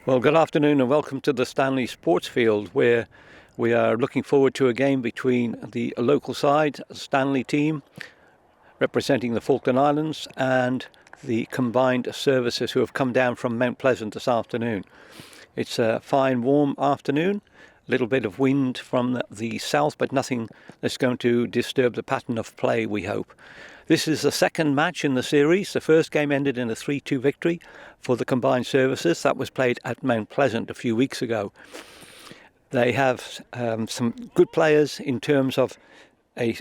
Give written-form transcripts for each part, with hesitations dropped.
Well, good afternoon and welcome to the Stanley Sports Field, where we are looking forward to a game between the local side, Stanley team, representing the Falkland Islands, and the combined services who have come down from Mount Pleasant this afternoon. It's a fine, warm afternoon, a little bit of wind from the south, but nothing that's going to disturb the pattern of play, we hope. This is the second match in the series. The first game ended in a 3-2 victory for the combined services. That was played at Mount Pleasant a few weeks ago. They have some good players in terms of a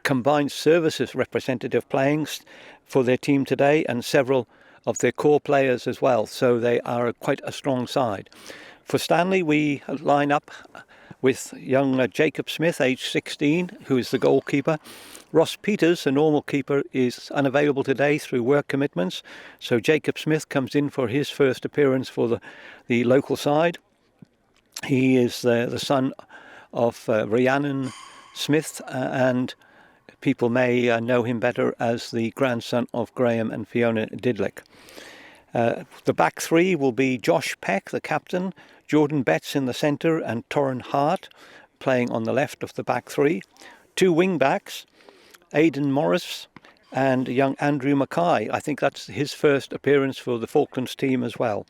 combined services representative playing for their team today, and several of their core players as well. So they are quite a strong side. For Stanley, we line up with young Jacob Smith, age 16, who is the goalkeeper. Ross Peters, the normal keeper, is unavailable today through work commitments. So Jacob Smith comes in for his first appearance for the local side. He is the son of Rhiannon Smith, and people may know him better as the grandson of Graham and Fiona Didlick. The back three will be Josh Peck, the captain, Jordan Betts in the centre, and Torrin Hart playing on the left of the back three. Two wing backs, Aidan Morris and young Andrew Mackay. I think that's his first appearance for the Falklands team as well.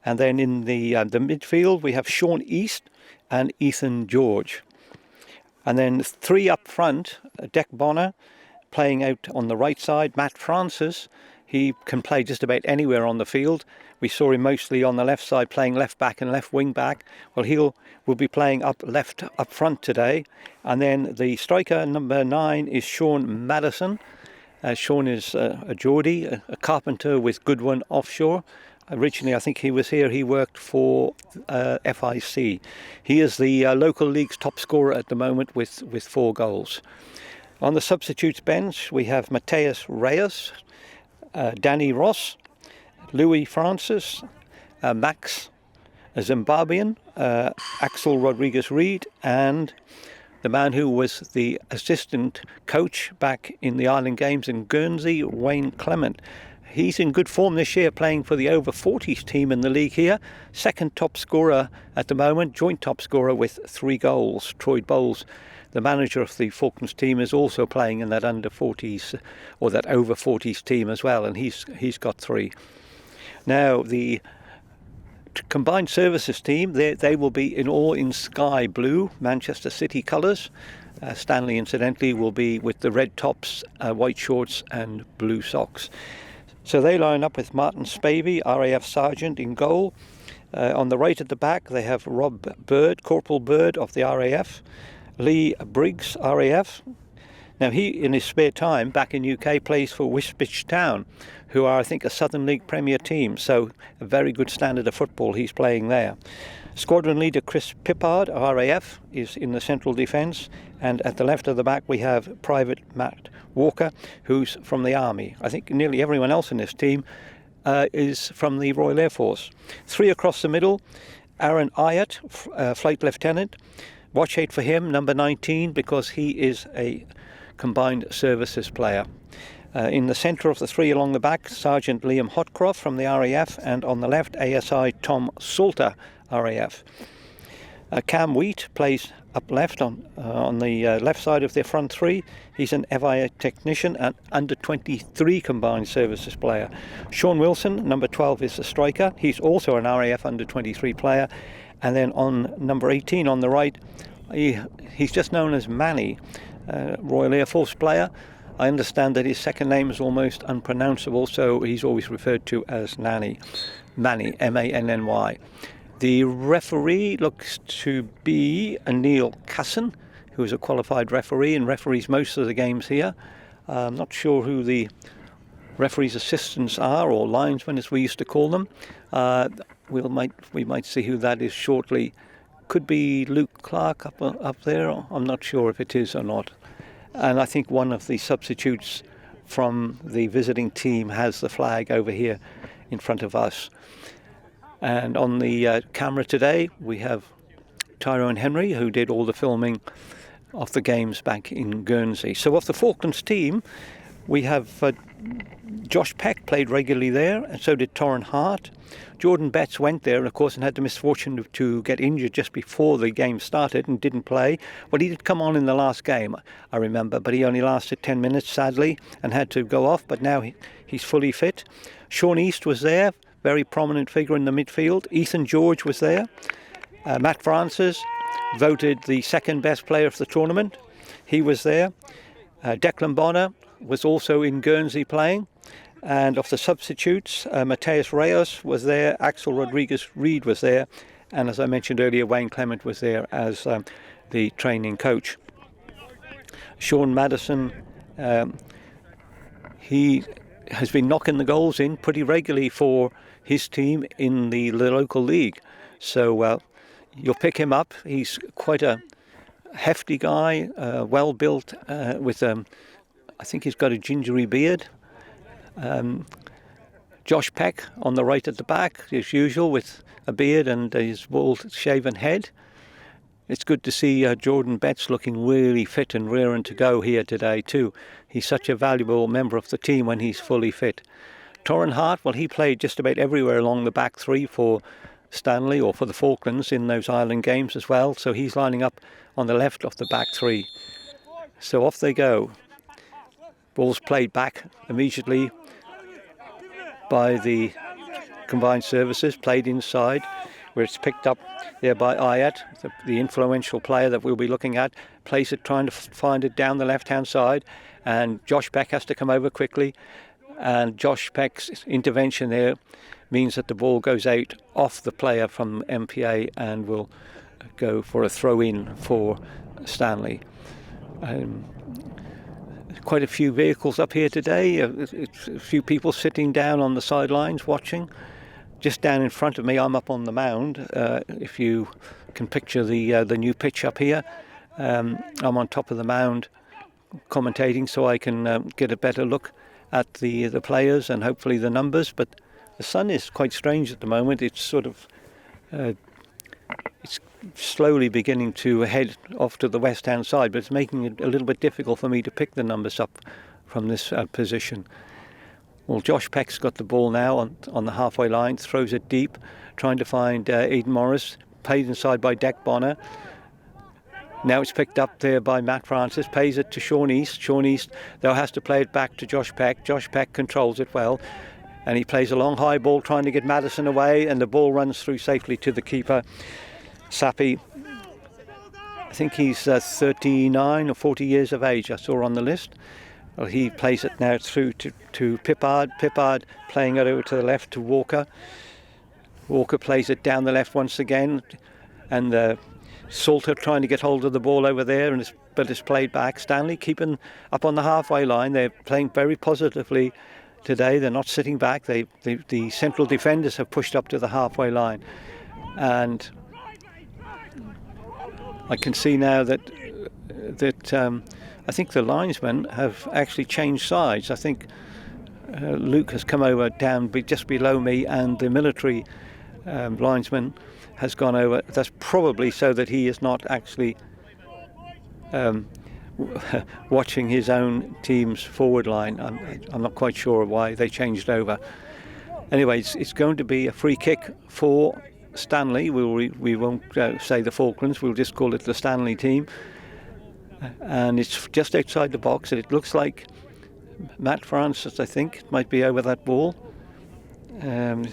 And then in the midfield we have Sean East and Ethan George. And then three up front, Deck Bonner playing out on the right side, Matt Francis. He can play just about anywhere on the field. We saw him mostly on the left side playing left back and left wing back. Well, will be playing up front today. And then the striker number 9 is Sean Madison. Sean is a Geordie, a carpenter with Goodwin Offshore. Originally, I think he was here. He worked for FIC. He is the local league's top scorer at the moment with 4 goals. On the substitutes bench, we have Mateus Reyes, Danny Ross, Louis Francis, Max Zimbabwean, Axel Rodriguez-Reed, and the man who was the assistant coach back in the Island Games in Guernsey, Wayne Clement. He's in good form this year, playing for the over 40s team in the league here. Second top scorer at the moment, joint top scorer with 3 goals. Troy Bowles, the manager of the Falklands team, is also playing in that under 40s or that over 40s team as well, and he's got 3. Now the combined services team, they will be in sky blue, Manchester City colours. Stanley, incidentally, will be with the red tops, white shorts and blue socks. So they line up with Martin Spavey, RAF Sergeant, in goal. On the right at the back, they have Rob Bird, Corporal Bird of the RAF, Lee Briggs, RAF. Now he, in his spare time, back in UK, plays for Wisbech Town, who are, I think, a Southern League Premier team. So a very good standard of football he's playing there. Squadron leader Chris Pippard, RAF, is in the central defence. And at the left of the back, we have Private Matt Walker, who's from the Army. I think nearly everyone else in this team is from the Royal Air Force. 3 across the middle, Aaron Ayat, Flight Lieutenant. Watch out for him, number 19, because he is a combined services player. In the centre of the 3 along the back, Sergeant Liam Hotcroft from the RAF, and on the left, ASI Tom Salter, RAF. Cam Wheat plays up left on the left side of their front 3. He's an FIA technician and under 23 combined services player. Sean Wilson, number 12, is the striker. He's also an RAF under 23 player. And then on number 18 on the right, he's just known as Manny, Royal Air Force player. I understand that his second name is almost unpronounceable, so he's always referred to as Manny, M-A-N-N-Y. The referee looks to be Neil Casson, who is a qualified referee and referees most of the games here. I'm not sure who the referees' assistants are, or linesmen as we used to call them. We might see who that is shortly. Could be Luke Clark up there. I'm not sure if it is or not. And I think one of the substitutes from the visiting team has the flag over here in front of us. And on the camera today, we have Tyrone Henry, who did all the filming of the games back in Guernsey. So of the Falklands team, We have Josh Peck played regularly there, and so did Torrin Hart. Jordan Betts went there, of course, and had the misfortune to get injured just before the game started and didn't play. Well, he did come on in the last game, I remember, but he only lasted 10 minutes, sadly, and had to go off, but now he's fully fit. Sean East was there, very prominent figure in the midfield. Ethan George was there. Matt Francis, voted the second best player of the tournament. He was there. Declan Bonner was also in Guernsey playing. And of the substitutes, Mateus Reyes was there, Axel Rodriguez-Reed was there, and as I mentioned earlier, Wayne Clement was there as the training coach. Sean Madison, he has been knocking the goals in pretty regularly for his team in the local league. So you'll pick him up. He's quite a hefty guy, well built, with I think he's got a gingery beard. Josh Peck on the right at the back, as usual, with a beard and his bald shaven head. It's good to see Jordan Betts looking really fit and rearing to go here today too. He's such a valuable member of the team when he's fully fit. Torrin Hart, well, he played just about everywhere along the back three for Stanley or for the Falklands in those island games as well, so he's lining up on the left of the back three. So off they go. Ball's played back immediately by the combined services, played inside, where it's picked up there by Ayat, the influential player that we'll be looking at, plays it, trying to find it down the left-hand side, and Josh Peck has to come over quickly, and Josh Peck's intervention there means that the ball goes out off the player from M.P.A and will go for a throw-in for Stanley. Quite a few vehicles up here today, a few people sitting down on the sidelines watching. Just down in front of me, I'm up on the mound, if you can picture the new pitch up here. I'm on top of the mound commentating so I can get a better look at the players and hopefully the numbers, but the sun is quite strange at the moment. It's sort of it's slowly beginning to head off to the west-hand side, but it's making it a little bit difficult for me to pick the numbers up from this position. Well, Josh Peck's got the ball now on the halfway line, throws it deep, trying to find Aidan Morris, played inside by Dec Bonner. Now it's picked up there by Matt Francis, pays it to Sean East. Sean East, though, has to play it back to Josh Peck. Josh Peck controls it well, and he plays a long high ball trying to get Madison away, and the ball runs through safely to the keeper, Sappi. I think he's 39 or 40 years of age, I saw on the list. Well, he plays it now through to Pippard. Pippard playing it over to the left to Walker. Walker plays it down the left once again, and Salter trying to get hold of the ball over there, but it's played back. Stanley keeping up on the halfway line. They're playing very positively today. They're not sitting back. The central defenders have pushed up to the halfway line, and I can see now that I think the linesmen have actually changed sides. I think Luke has come over down just below me, and the military linesman has gone over. That's probably so that he is not actually watching his own team's forward line. I'm not quite sure why they changed over. Anyway, it's going to be a free kick for Stanley. We won't say the Falklands, we'll just call it the Stanley team, and it's just outside the box, and it looks like Matt Francis, I think, might be over that ball. I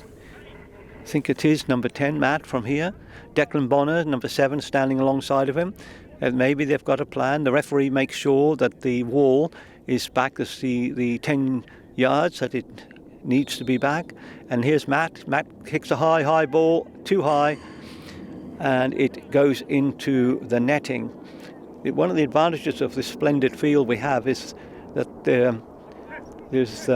think it is number 10, Matt, from here. Declan Bonner, number 7, standing alongside of him, and maybe they've got a plan. The referee makes sure that the wall is back as the 10 yards that it needs to be back, and here's Matt. Matt kicks a high ball, too high, and it goes into the netting. One of the advantages of this splendid field we have is that there's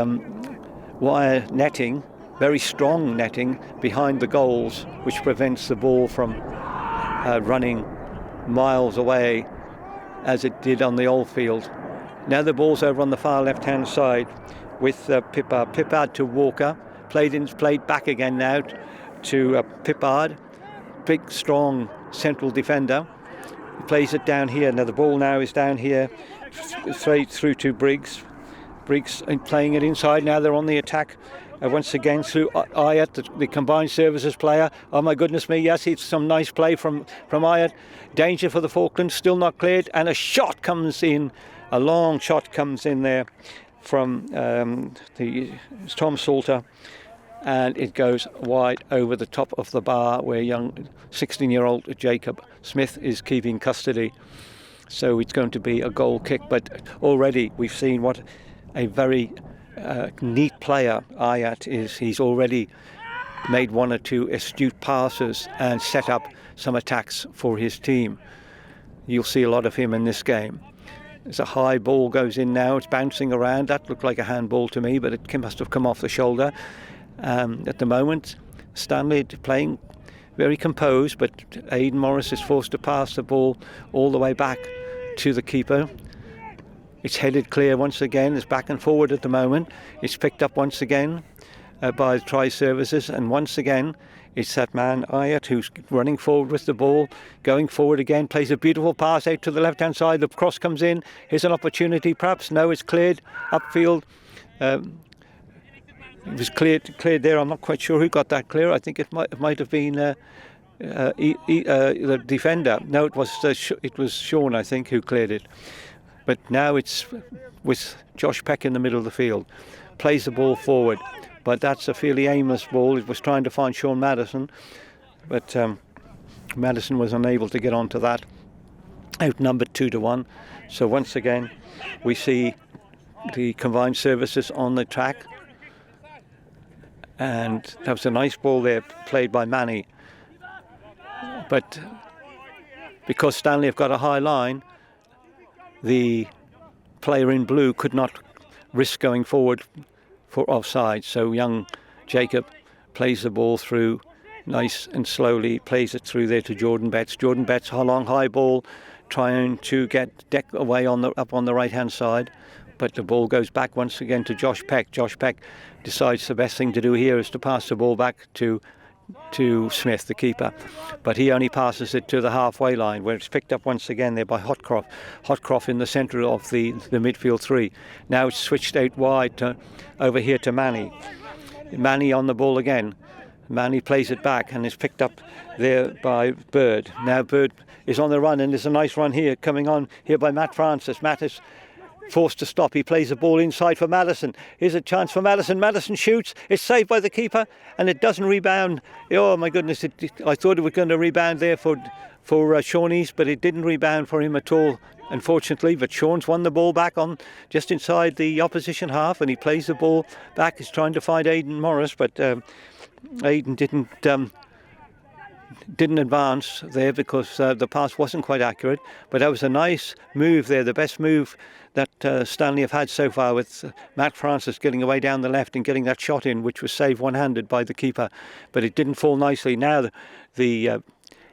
wire netting, very strong netting behind the goals, which prevents the ball from running miles away as it did on the old field. Now the ball's over on the far left-hand side with Pippard. Pippard to Walker, played back again now to Pippard, big strong central defender. He plays it down here. Now the ball now is down here, straight through to Briggs. Briggs playing it inside. Now they're on the attack. Once again through Ayat, the combined services player. Oh my goodness me, yes, it's some nice play from Ayat. Danger for the Falklands, still not cleared, and a shot comes in, a long shot comes in there from Tom Salter, and it goes wide over the top of the bar where young 16-year-old Jacob Smith is keeping custody. So it's going to be a goal kick, but already we've seen what a very neat player Ayat is. He's already made one or two astute passes and set up some attacks for his team. You'll see a lot of him in this game. There's a high ball goes in now. It's bouncing around. That looked like a handball to me, but it must have come off the shoulder. At the moment, Stanley playing very composed, but Aidan Morris is forced to pass the ball all the way back to the keeper. It's headed clear once again. It's back and forward at the moment. It's picked up once again by the try services, and once again it's that man Ayat who's running forward with the ball, going forward again, plays a beautiful pass out to the left hand side. The cross comes in. Here's an opportunity perhaps. No, it's cleared upfield. It was cleared there. I'm not quite sure who got that clear. I think it might have been the defender. No, it was Sean, I think, who cleared it. But now it's with Josh Peck in the middle of the field. Plays the ball forward. But that's a fairly aimless ball. It was trying to find Sean Madison. But Madison was unable to get onto that. Outnumbered 2-1. So once again, we see the combined services on the track. And that was a nice ball there played by Manny. But because Stanley have got a high line, the player in blue could not risk going forward for offside. So young Jacob plays the ball through nice and slowly, plays it through there to Jordan Betts. Jordan Betts, a long high ball, trying to get Deck away up on the right hand side. But the ball goes back once again to Josh Peck. Josh Peck decides the best thing to do here is to pass the ball back to Smith, the keeper, but he only passes it to the halfway line where it's picked up once again there by Hotcroft. Hotcroft in the centre of the midfield three. Now it's switched out wide over here to Manny. Manny on the ball again. Manny plays it back and is picked up there by Bird. Now Bird is on the run, and there's a nice run here coming on here by Matt Francis. Matt is forced to stop. He plays the ball inside for Madison. Here's a chance for Madison. Madison shoots. It's saved by the keeper, and it doesn't rebound. Oh my goodness! I thought it was going to rebound there for Shawnees, but it didn't rebound for him at all, unfortunately. But Sean's won the ball back on just inside the opposition half, and he plays the ball back. He's trying to find Aidan Morris, but Aidan didn't advance there because the pass wasn't quite accurate. But that was a nice move there, the best move that Stanley have had so far, with Matt Francis getting away down the left and getting that shot in, which was saved one-handed by the keeper. But it didn't fall nicely. Now the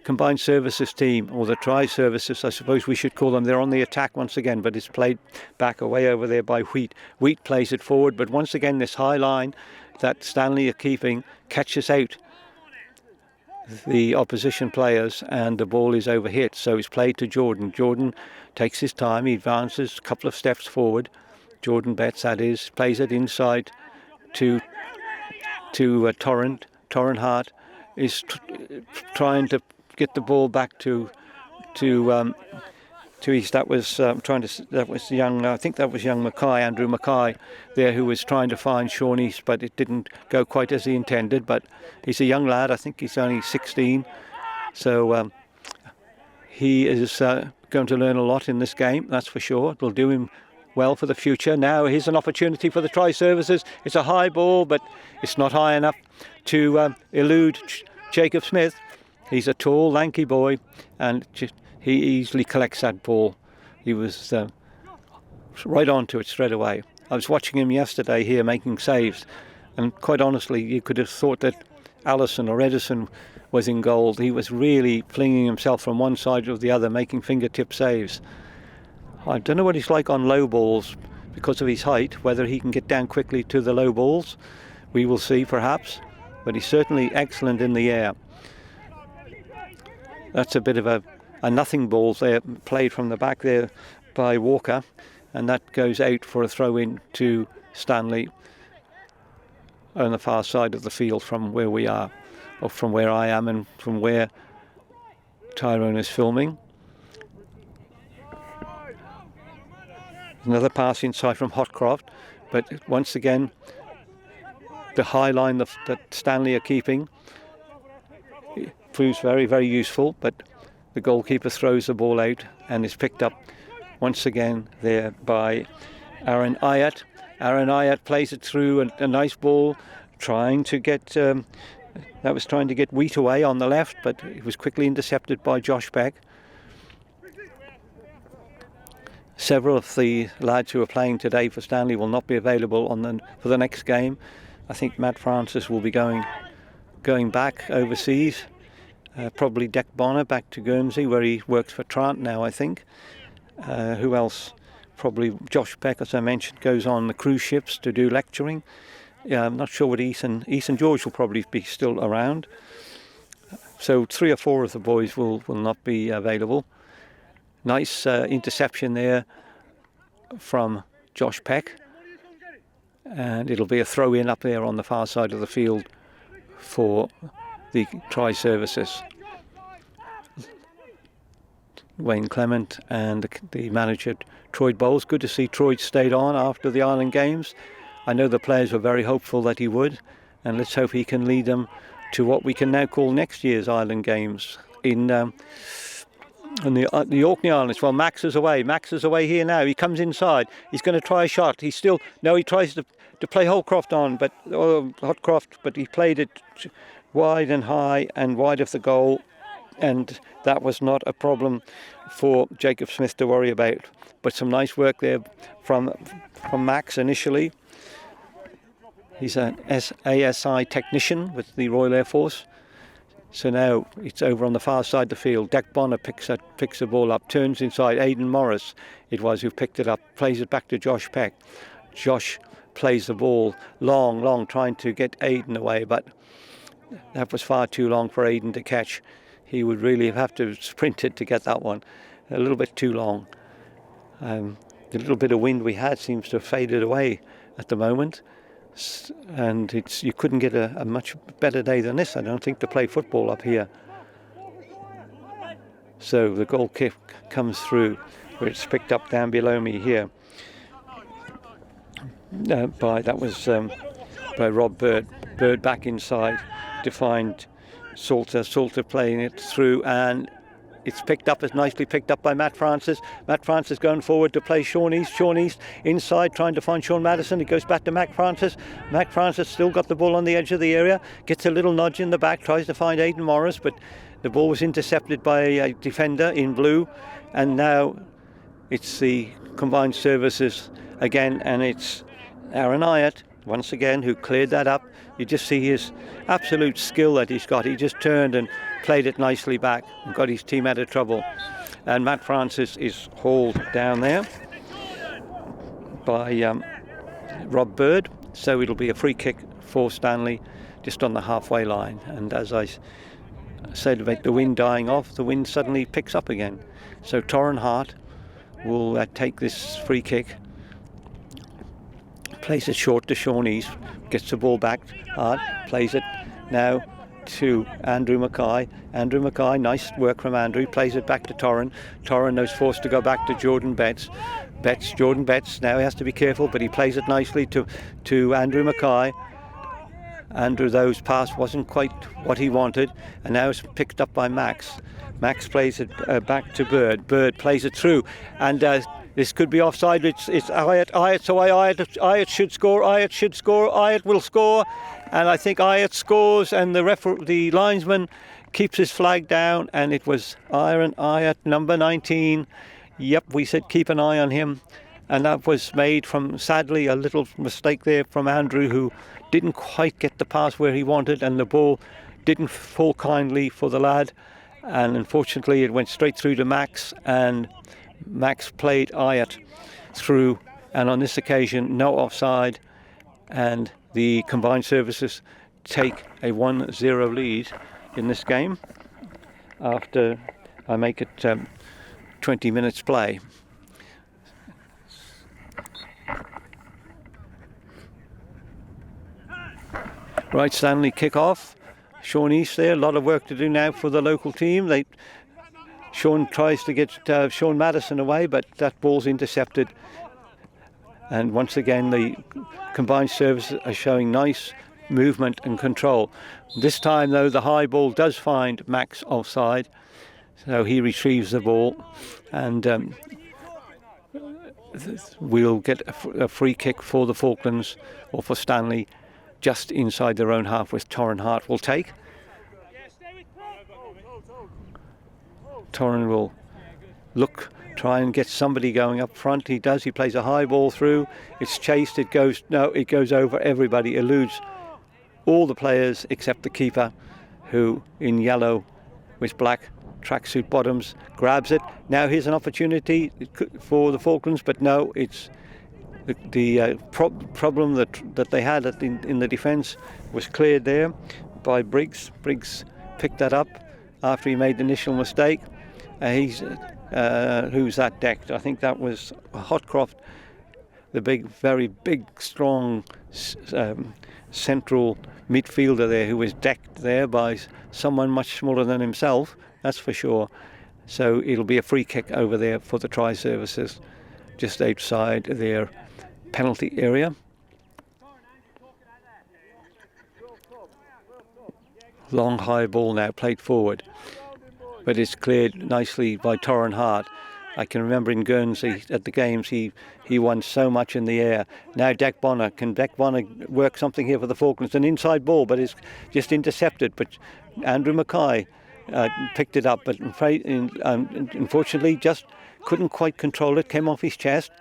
combined services team, or the try services, I suppose we should call them, they're on the attack once again, but it's played back away over there by Wheat. Wheat plays it forward, but once again this high line that Stanley are keeping catches out the opposition players, and the ball is overhit, so it's played to Jordan. Jordan takes his time, he advances a couple of steps forward. Jordan Betts, that is, plays it inside to Torrent. Torrent Hart is trying to get the ball back to East. That was young. I think that was young Mackay, Andrew Mackay, there, who was trying to find Sean East, but it didn't go quite as he intended. But he's a young lad. I think he's only 16, so he is going to learn a lot in this game. That's for sure. It'll do him well for the future. Now here's an opportunity for the try services. It's a high ball, but it's not high enough to elude Jacob Smith. He's a tall, lanky boy, and he easily collects that ball. He was right onto it straight away. I was watching him yesterday here making saves, and quite honestly, you could have thought that Allison or Edison was in goal. He was really flinging himself from one side to the other, making fingertip saves. I don't know what he's like on low balls because of his height, whether he can get down quickly to the low balls. We will see, perhaps, but he's certainly excellent in the air. That's a bit of a nothing ball there, played from the back there by Walker, and that goes out for a throw in to Stanley on the far side of the field from where we are, or from where I am and from where Tyrone is filming. Another pass inside from Hotcroft, but once again the high line that Stanley are keeping proves very, very useful, but the goalkeeper throws the ball out and is picked up once again there by Aaron Ayat. Aaron Ayat plays it through a nice ball, trying to get Wheat away on the left, but it was quickly intercepted by Josh Beck. Several of the lads who are playing today for Stanley will not be available for the next game. I think Matt Francis will be going back overseas. Probably Deck Bonner back to Guernsey, where he works for Trant now, I think. Who else? Probably Josh Beck, as I mentioned, goes on the cruise ships to do lecturing. Yeah, I'm not sure what Ethan George will probably be still around. So 3 or 4 of the boys will not be available. Nice interception there from Josh Peck, and it'll be a throw in up there on the far side of the field for the try services. Wayne Clement and the manager Troy Bowles. Good to see Troy stayed on after the Island Games. I know the players were very hopeful that he would, and let's hope he can lead them to what we can now call next year's Island Games in the Orkney Islands. Well, Max is away here now. He comes inside. He's going to try a shot. He tries to play Hotcroft on, but he played it wide and high and wide of the goal, and that was not a problem for Jacob Smith to worry about. But some nice work there from Max initially. He's an ASI technician with the Royal Air Force. So now it's over on the far side of the field. Deck Bonner picks the ball up, turns inside. Aidan Morris it was who picked it up, plays it back to Josh Peck. Josh plays the ball long, trying to get Aidan away, but that was far too long for Aidan to catch. He would really have to sprint it to get that one. A little bit too long. The little bit of wind we had seems to have faded away at the moment. And you couldn't get a much better day than this, I don't think, to play football up here. So the goal kick comes through, where it's picked up down below me here. By Rob Bird. Bird back inside to find Salter. Salter playing it through, and it's nicely picked up by Matt Francis. Matt Francis going forward to play Sean East. Sean East inside trying to find Sean Madison. It goes back to Matt Francis. Matt Francis still got the ball on the edge of the area. Gets a little nudge in the back. Tries to find Aidan Morris, but the ball was intercepted by a defender in blue. And now it's the combined services again, and it's Aaron Ayat once again who cleared that up. You just see his absolute skill that he's got. He just turned and played it nicely back and got his team out of trouble. And Matt Francis is hauled down there by Rob Bird. So it'll be a free kick for Stanley just on the halfway line. And as I said about the wind dying off, the wind suddenly picks up again. So Torrin Hart will take this free kick, plays it short to Sean East, gets the ball back hard, plays it now to Andrew Mackay. Andrew Mackay, nice work from Andrew, plays it back to Torrin. Torrin knows forced to go back to Jordan Betts. Jordan Betts, now he has to be careful, but he plays it nicely to Andrew Mackay. Andrew, those pass wasn't quite what he wanted, and now it's picked up by Max. Max plays it back to Bird. Bird plays it through, and this could be offside. It's Ayat's away. Ayat should score. Ayat should score. Ayat will score, and I think Ayat scores, and the linesman keeps his flag down, and it was Aaron Ayat, number 19. Yep, we said keep an eye on him, and that was made from, sadly, a little mistake there from Andrew, who didn't quite get the pass where he wanted, and the ball didn't fall kindly for the lad, and unfortunately it went straight through to Max, and Max played Ayat through, and on this occasion no offside, and the combined services take a 1-0 lead in this game after I make it 20 minutes play. Right, Stanley kick off. Sean East there, a lot of work to do now for the local team. Sean tries to get Sean Madison away, but that ball's intercepted. And once again, the combined services are showing nice movement and control. This time, though, the high ball does find Max offside, so he retrieves the ball, and we'll get a free kick for the Falklands, or for Stanley, just inside their own half, with Torrin Hart will take. Torrin will try and get somebody going up front. He does. He plays a high ball through. It's chased. It goes over everybody. Eludes all the players except the keeper, who in yellow with black tracksuit bottoms grabs it. Now here's an opportunity for the Falklands, but no, it's the problem that they had in the defence was cleared there by Briggs. Briggs picked that up after he made the initial mistake. Who's that decked? I think that was Hotcroft, the very big, strong central midfielder there, who was decked there by someone much smaller than himself, that's for sure. So it'll be a free kick over there for the try services, just outside their penalty area. Long high ball now played forward, but it's cleared nicely by Torrin Hart. I can remember in Guernsey at the games he won so much in the air. Now Dak Bonner, can Dak Bonner work something here for the Falklands? An inside ball, but it's just intercepted. But Andrew Mackay picked it up, but unfortunately just couldn't quite control it. Came off his chest,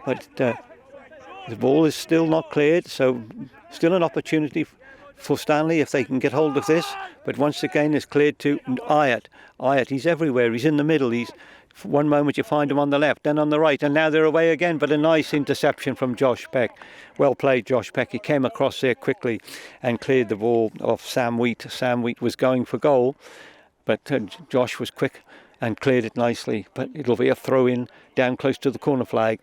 but the ball is still not cleared. So still an opportunity for Stanley if they can get hold of this. But once again, it's cleared to Ayat. Ayat, he's everywhere. He's in the middle. One moment you find him on the left, then on the right, and now they're away again. But a nice interception from Josh Peck. Well played, Josh Peck. He came across there quickly and cleared the ball off Sam Wheat. Sam Wheat was going for goal, but Josh was quick and cleared it nicely. But it'll be a throw-in down close to the corner flag,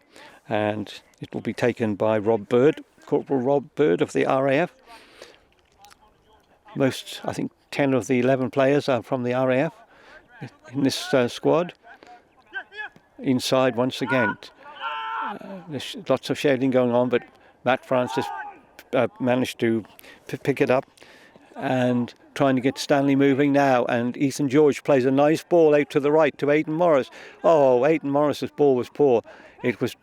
and it will be taken by Rob Bird, Corporal Rob Bird of the RAF. I think 10 of the 11 players are from the RAF in this squad. Inside once again. There's lots of shading going on, but Matt Francis managed to pick it up and trying to get Stanley moving now. And Ethan George plays a nice ball out to the right to Aidan Morris. Oh, Aidan Morris's ball was poor. It was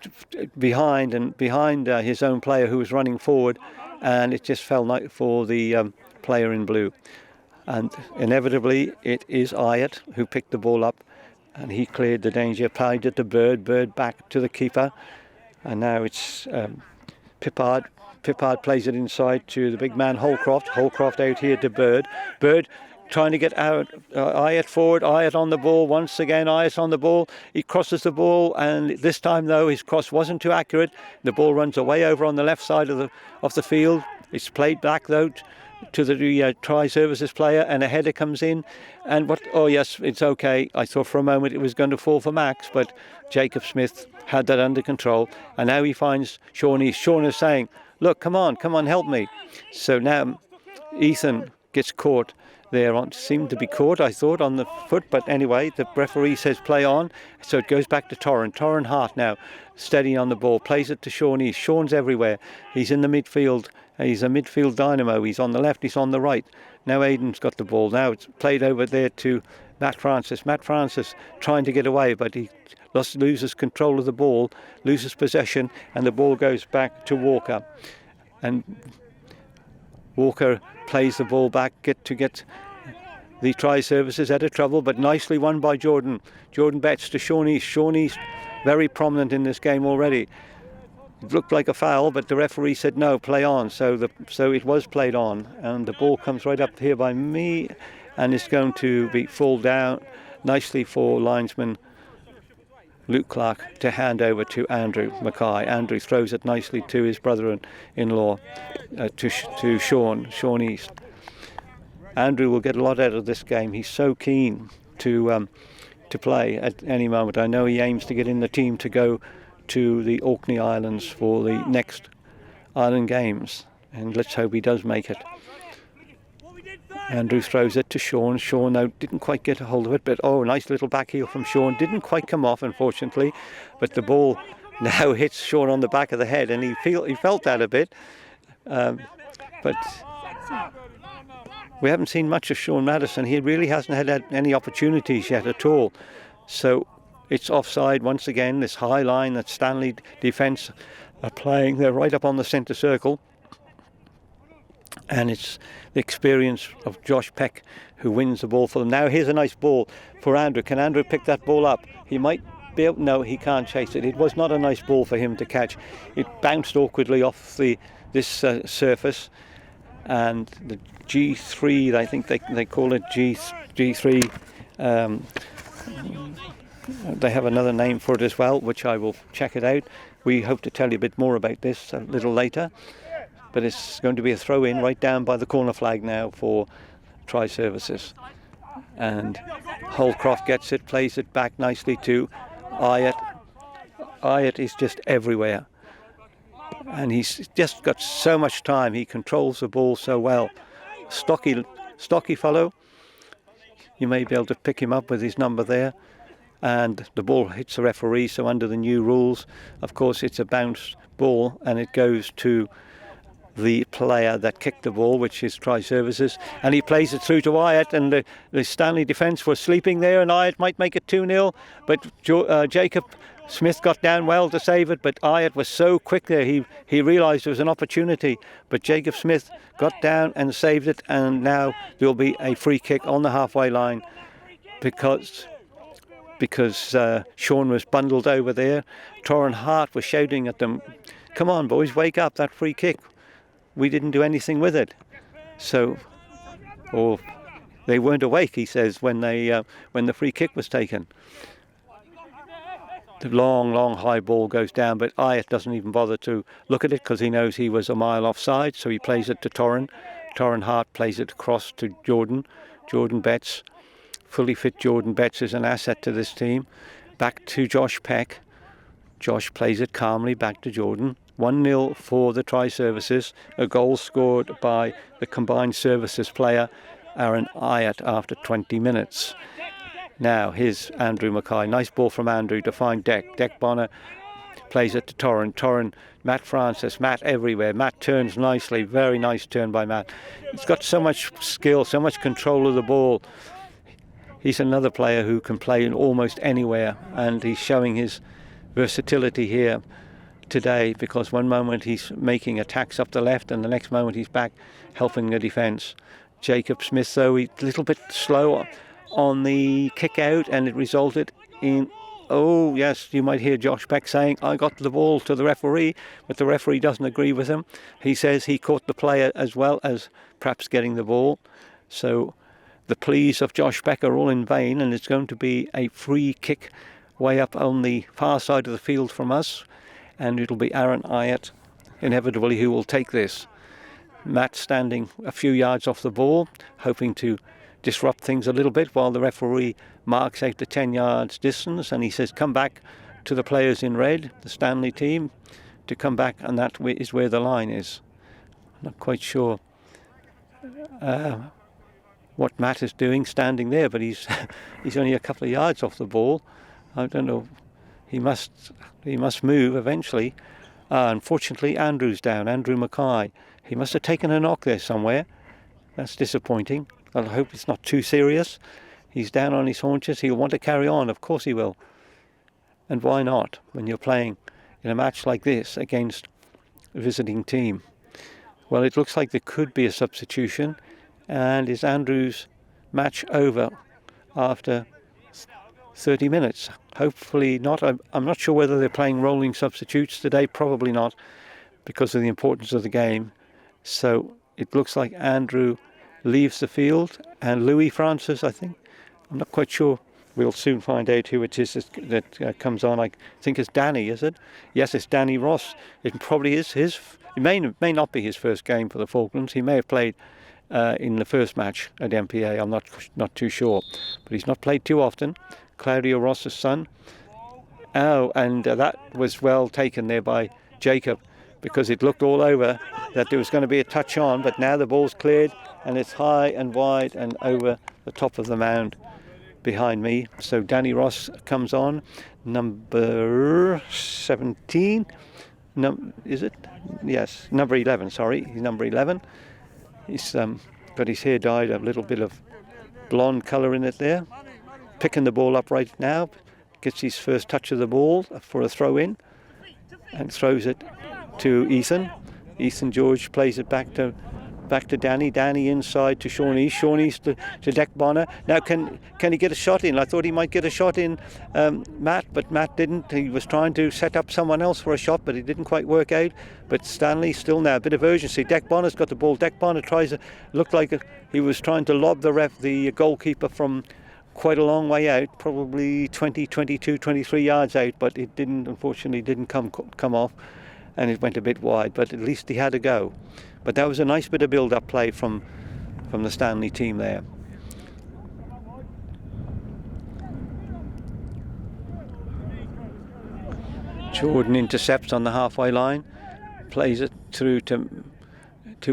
behind his own player who was running forward, and it just fell for the player in blue. And inevitably, it is Ayat who picked the ball up, and he cleared the danger, played it to Bird. Bird back to the keeper, and now it's Pippard. Pippard plays it inside to the big man Holcroft. Holcroft out here to Bird. Bird trying to get out. Ayat forward. Ayat on the ball once again. Ayat on the ball. He crosses the ball, and this time though his cross wasn't too accurate. The ball runs away over on the left side of the field. It's played back though to the try services player, and a header comes in. And oh yes, it's okay. I thought for a moment it was going to fall for Max, but Jacob Smith had that under control, and now he finds Sean East. Sean is saying, look, come on, help me. So now Ethan gets caught there, seemed to be caught, I thought, on the foot, but anyway, the referee says play on, so it goes back to Torrin Hart now, steady on the ball, plays it to Sean East. Sean's everywhere. He's in the midfield. He's a midfield dynamo. He's on the left, he's on the right. Now Aidan's got the ball. Now it's played over there to Matt Francis. Matt Francis trying to get away, but he loses control of the ball, loses possession, and the ball goes back to Walker. And Walker plays the ball back, get the try services out of trouble, but nicely won by Jordan. Jordan Betts to Sean East. Sean East, very prominent in this game already. It looked like a foul, but the referee said no, play on. So it was played on, and the ball comes right up here by me, and it's going to fall down nicely for linesman Luke Clark to hand over to Andrew Mackay. Andrew throws it nicely to his brother-in-law, to Sean East. Andrew will get a lot out of this game. He's so keen to play at any moment. I know he aims to get in the team to go to the Orkney Islands for the next Island Games, and let's hope he does make it. Andrew throws it to Sean. Sean now didn't quite get a hold of it, but nice little back heel from Sean. Didn't quite come off, unfortunately, but the ball now hits Sean on the back of the head, and he felt that a bit. But we haven't seen much of Sean Madison. He really hasn't had any opportunities yet at all. So it's offside once again. This high line that Stanley defence are playing. They're right up on the centre circle. And it's the experience of Josh Peck who wins the ball for them. Now here's a nice ball for Andrew. Can Andrew pick that ball up? He might be able... No, he can't chase it. It was not a nice ball for him to catch. It bounced awkwardly off this surface. And the G3, I think they call it G3. They have another name for it as well, which I will check it out. We hope to tell you a bit more about this a little later. But it's going to be a throw-in right down by the corner flag now for Tri Services. And Holcroft gets it, plays it back nicely to Ayat. Ayat is just everywhere. And he's just got so much time. He controls the ball so well. Stocky fellow. You may be able to pick him up with his number there. And the ball hits the referee, so under the new rules, of course, it's a bounce ball and it goes to the player that kicked the ball, which is Tri Services, and he plays it through to Ayat, and the Stanley defence was sleeping there, and Ayat might make it 2-0, but Jacob Smith got down well to save it, but Ayat was so quick there, he realised there was an opportunity, but Jacob Smith got down and saved it, and now there will be a free kick on the halfway line because Sean was bundled over there. Torrin Hart was shouting at them, "Come on boys, wake up, that free kick. We didn't do anything with it." So, or they weren't awake, he says, when the free kick was taken. The long high ball goes down, but Ayat doesn't even bother to look at it because he knows he was a mile offside, so he plays it to Torrin. Torrin Hart plays it across to Jordan Betts. Fully fit Jordan Betts is an asset to this team. Back to Josh Peck. Josh plays it calmly back to Jordan. 1-0 for the Tri Services. A goal scored by the combined services player Aaron Ayat after 20 minutes. Now here's Andrew Mackay. Nice ball from Andrew to find Deck. Deck Bonner plays it to Torrin. Torrin, Matt Francis, Matt everywhere. Matt turns nicely. Very nice turn by Matt. He's got so much skill, so much control of the ball. He's another player who can play in almost anywhere, and he's showing his versatility here today, because one moment he's making attacks up the left and the next moment he's back helping the defence. Jacob Smith, though, he's a little bit slow on the kick out, and it resulted in, oh yes, you might hear Josh Peck saying, "I got the ball to the referee," but the referee doesn't agree with him. He says he caught the player as well as perhaps getting the ball. So the pleas of Josh Peck are all in vain, and it's going to be a free kick way up on the far side of the field from us. And it'll be Aaron Ayat, inevitably, who will take this. Matt standing a few yards off the ball, hoping to disrupt things a little bit while the referee marks out the 10 yards distance, and he says come back to the players in red, the Stanley team, to come back, and that is where the line is. I'm not quite sure what Matt is doing standing there, but he's only a couple of yards off the ball. I don't know. He must move eventually. Unfortunately, Andrew's down. Andrew Mackay. He must have taken a knock there somewhere. That's disappointing. I hope it's not too serious. He's down on his haunches. He'll want to carry on. Of course he will. And why not when you're playing in a match like this against a visiting team? Well, it looks like there could be a substitution. And is Andrew's match over after 30 minutes? Hopefully not. I'm not sure whether they're playing rolling substitutes today. Probably not, because of the importance of the game. So it looks like Andrew leaves the field, and Louis Francis, I think. I'm not quite sure. We'll soon find out who it is that comes on. I think it's Danny, is it? Yes, it's Danny Ross. It probably is his. It may not be his first game for the Falklands. He may have played in the first match at M.P.A. I'm not too sure, but he's not played too often. Claudio Ross's son. Oh, and that was well taken there by Jacob, because it looked all over that there was going to be a touch on, but now the ball's cleared and it's high and wide and over the top of the mound behind me. So Danny Ross comes on, number 17. Is it? Yes, number 11. Sorry, he's number 11. He's got his hair dyed a little bit of blonde colour in it there. Picking the ball up right now. Gets his first touch of the ball for a throw in, and throws it to Ethan. Ethan George plays it back to Danny. Danny inside to Sean East. Sean East to Deck Bonner. Now can he get a shot in? I thought he might get a shot in, Matt, but Matt didn't. He was trying to set up someone else for a shot, but it didn't quite work out. But Stanley still now, a bit of urgency. Deck Bonner's got the ball. Deck Bonner tries to look like he was trying to lob the goalkeeper from quite a long way out, probably 20, 22, 23 yards out, but it unfortunately didn't come off, and it went a bit wide, but at least he had a go. But that was a nice bit of build-up play from the Stanley team there. Jordan intercepts on the halfway line, plays it through to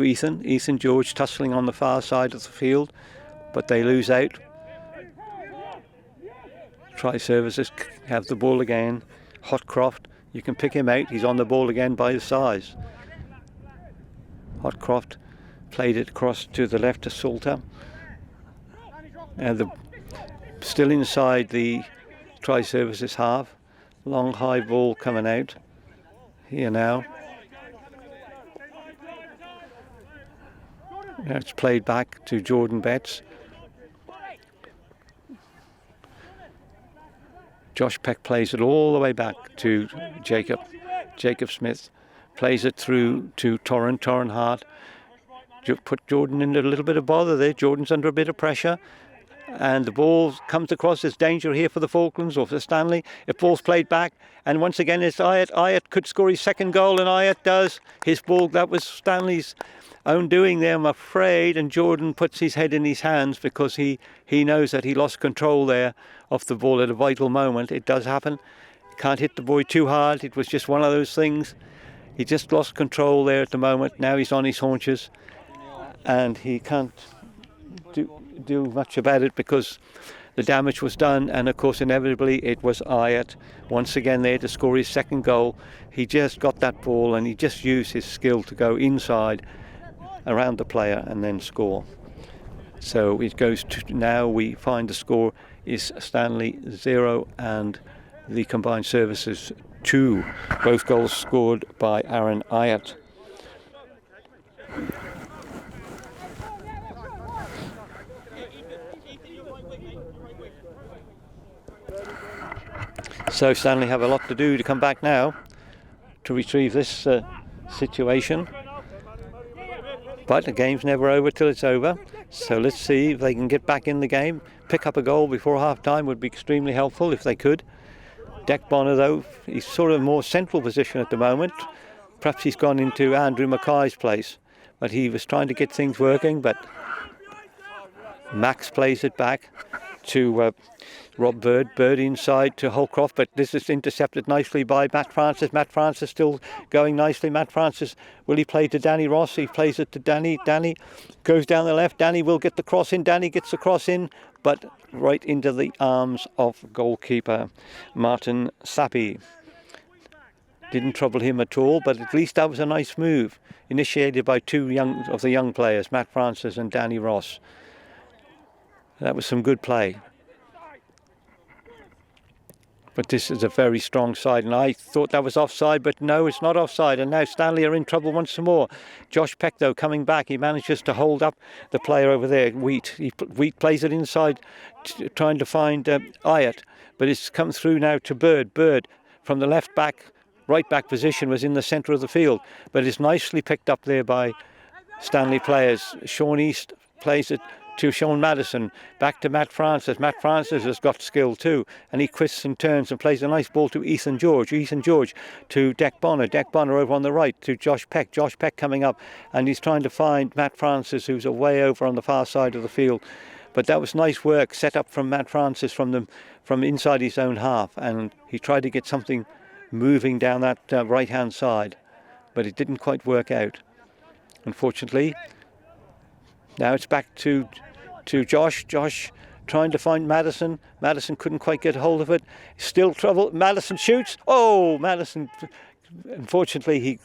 Ethan. Ethan George tussling on the far side of the field, but they lose out. Try services have the ball again. Hotcroft, you can pick him out. He's on the ball again by his size. Hotcroft played it across to the left to Salter. And still inside the try services half. Long high ball coming out. Here now. Now it's played back to Jordan Betts. Josh Peck plays it all the way back to Jacob. Jacob Smith plays it through to Torrin Hart. Put Jordan in a little bit of bother there. Jordan's under a bit of pressure. And the ball comes across. There's danger here for the Falklands or for Stanley. If ball's played back. And once again it's Ayat. Ayat could score his second goal, and Ayat does. His ball, that was Stanley's own doing there, I'm afraid, and Jordan puts his head in his hands because he knows that he lost control there of the ball at a vital moment. It does happen. Can't hit the boy too hard. It was just one of those things. He just lost control there at the moment. Now he's on his haunches and he can't do much about it because the damage was done, and of course inevitably it was Ayat once again there to score his second goal. He just got that ball and he just used his skill to go inside around the player and then score. So it goes to, now we find the score is Stanley 0 and the combined services 2. Both goals scored by Aaron Ayat. So Stanley have a lot to do to come back now to retrieve this situation. But the game's never over till it's over. So let's see if they can get back in the game. Pick up a goal before half-time would be extremely helpful if they could. Deck Bonner, though, he's sort of more central position at the moment. Perhaps he's gone into Andrew Mackay's place. But he was trying to get things working, but Max plays it back to Rob Bird. Bird inside to Holcroft, but this is intercepted nicely by Matt Francis. Matt Francis still going nicely. Matt Francis, will he play to Danny Ross? He plays it to Danny. Danny goes down the left. Danny will get the cross in. Danny gets the cross in, but right into the arms of goalkeeper Martin Sappi. Didn't trouble him at all, but at least that was a nice move, initiated by two of the young players, Matt Francis and Danny Ross. That was some good play. But this is a very strong side, and I thought that was offside, but no, it's not offside. And now Stanley are in trouble once more. Josh Peck, though, coming back, he manages to hold up the player over there, Wheat. Wheat plays it inside, trying to find Ayat, but it's come through now to Bird. Bird from the left back, right back position was in the centre of the field, but it's nicely picked up there by Stanley players. Sean East plays it to Sean Madison, back to Matt Francis. Matt Francis has got skill too, and he twists and turns and plays a nice ball to Ethan George. Ethan George to Deck Bonner. Deck Bonner over on the right to Josh Peck. Josh Peck coming up, and he's trying to find Matt Francis, who's away over on the far side of the field. But that was nice work set up from Matt Francis from inside his own half, and he tried to get something moving down that right hand side, but it didn't quite work out. Unfortunately, Now it's back to Josh. Josh trying to find Madison. Madison couldn't quite get hold of it. Still trouble. Madison shoots. Oh, Madison, unfortunately, he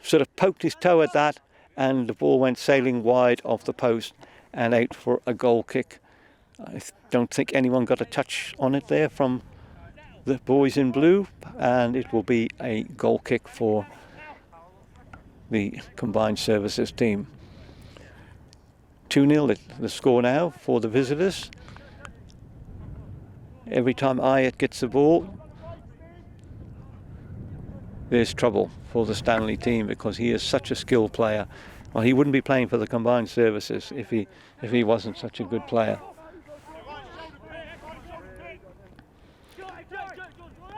sort of poked his toe at that, and the ball went sailing wide off the post and out for a goal kick. I don't think anyone got a touch on it there from the boys in blue, and it will be a goal kick for the combined services team. 2-0 the score now for the visitors. Every time Ayat gets the ball, there's trouble for the Stanley team because he is such a skilled player. Well, he wouldn't be playing for the combined services if he wasn't such a good player.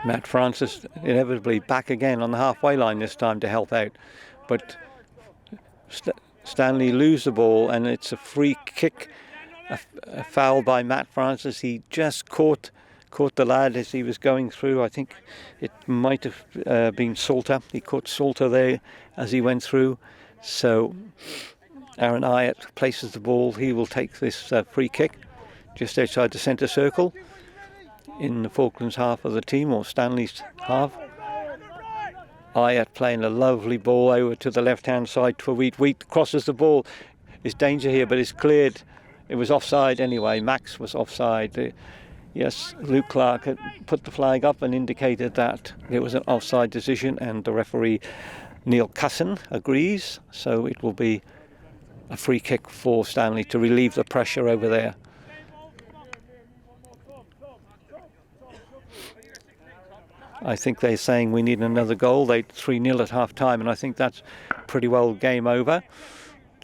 Matt Francis inevitably back again on the halfway line this time to help out, but Stanley lose the ball, and it's a free kick, a foul by Matt Francis. He just caught the lad as he was going through. I think it might have been Salter. He caught Salter there as he went through. So Aaron Ayat places the ball. He will take this free kick just outside the centre circle in the Falklands half of the team, or Stanley's half. Ayat playing a lovely ball over to the left-hand side for Wheat. Wheat crosses the ball. There's danger here, but it's cleared. It was offside anyway. Max was offside. Yes, Luke Clark had put the flag up and indicated that it was an offside decision, and the referee Neil Cusson agrees. So it will be a free kick for Stanley to relieve the pressure over there. I think they're saying we need another goal. They 3-0 at half-time, and I think that's pretty well game over.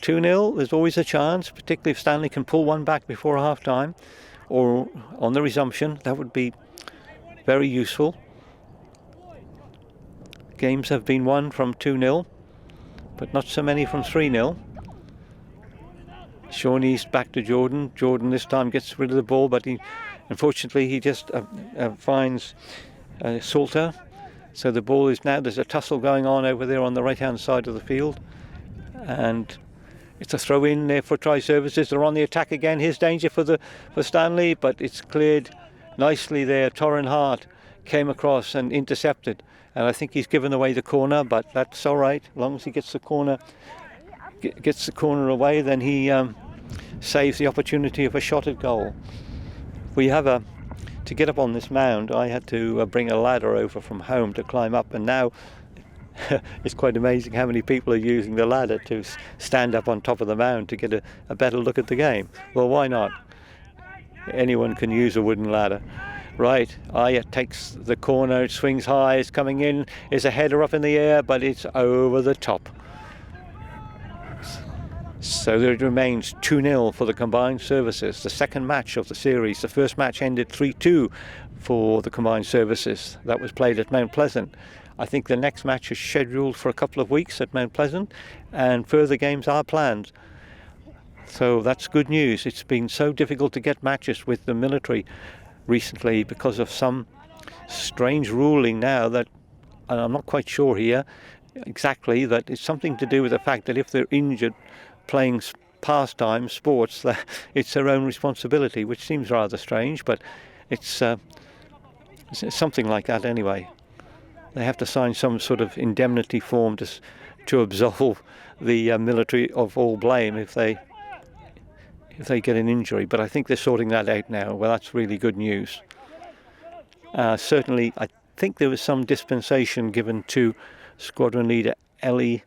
2-0, there's always a chance, particularly if Stanley can pull one back before half-time or on the resumption. That would be very useful. Games have been won from 2-0, but not so many from 3-0. Sean East back to Jordan. Jordan this time gets rid of the ball, but unfortunately he just finds Salter. So the ball is now, there's a tussle going on over there on the right hand side of the field, and it's a throw in there for Tri Services. They're on the attack again. Here's danger for Stanley, but it's cleared nicely there. Torrin Hart came across and intercepted, and I think he's given away the corner, but that's all right as long as he gets the corner away. Then he saves the opportunity of a shot at goal. We have to get up on this mound, I had to bring a ladder over from home to climb up, and now it's quite amazing how many people are using the ladder to stand up on top of the mound to get a better look at the game. Well, why not? Anyone can use a wooden ladder. Right, Ayat takes the corner, it swings high, it's coming in, it's a header up in the air, but it's over the top. So there remains 2-0 for the combined services, the second match of the series. The first match ended 3-2 for the combined services. That was played at Mount Pleasant. I think the next match is scheduled for a couple of weeks at Mount Pleasant, and further games are planned. So that's good news. It's been so difficult to get matches with the military recently because of some strange ruling now that, and I'm not quite sure here exactly, that it's something to do with the fact that if they're injured playing pastime sports, that it's their own responsibility, which seems rather strange, but it's something like that anyway. They have to sign some sort of indemnity form to absolve the military of all blame if they get an injury. But I think they're sorting that out now. Well, that's really good news. Certainly, I think there was some dispensation given to squadron leader Ellie,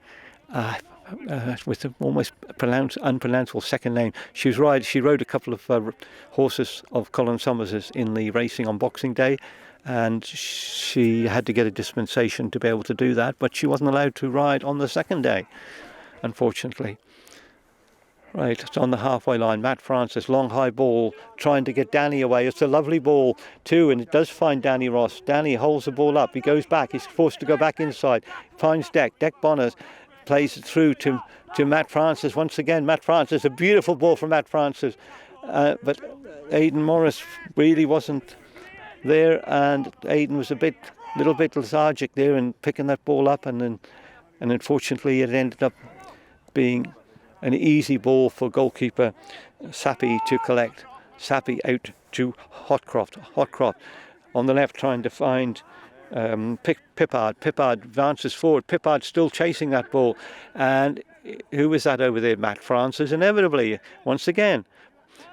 with an almost unpronounceable second name. She rode a couple of horses of Colin Somers's in the racing on Boxing Day, and she had to get a dispensation to be able to do that, but she wasn't allowed to ride on the second day, unfortunately. Right, it's on the halfway line. Matt Francis, long high ball, trying to get Danny away. It's a lovely ball too, and it does find Danny Ross. Danny holds the ball up. He goes back. He's forced to go back inside. Finds Deck Bonner, plays it through to Matt Francis once again. Matt Francis, a beautiful ball from Matt Francis, but Aidan Morris really wasn't there, and Aidan was a little bit lethargic there in picking that ball up, and unfortunately it ended up being an easy ball for goalkeeper Sappy to collect. Sappy out to Hotcroft. Hotcroft on the left trying to find Pippard. Pippard advances forward. Pippard still chasing that ball. And who is that over there? Matt Francis, inevitably, once again.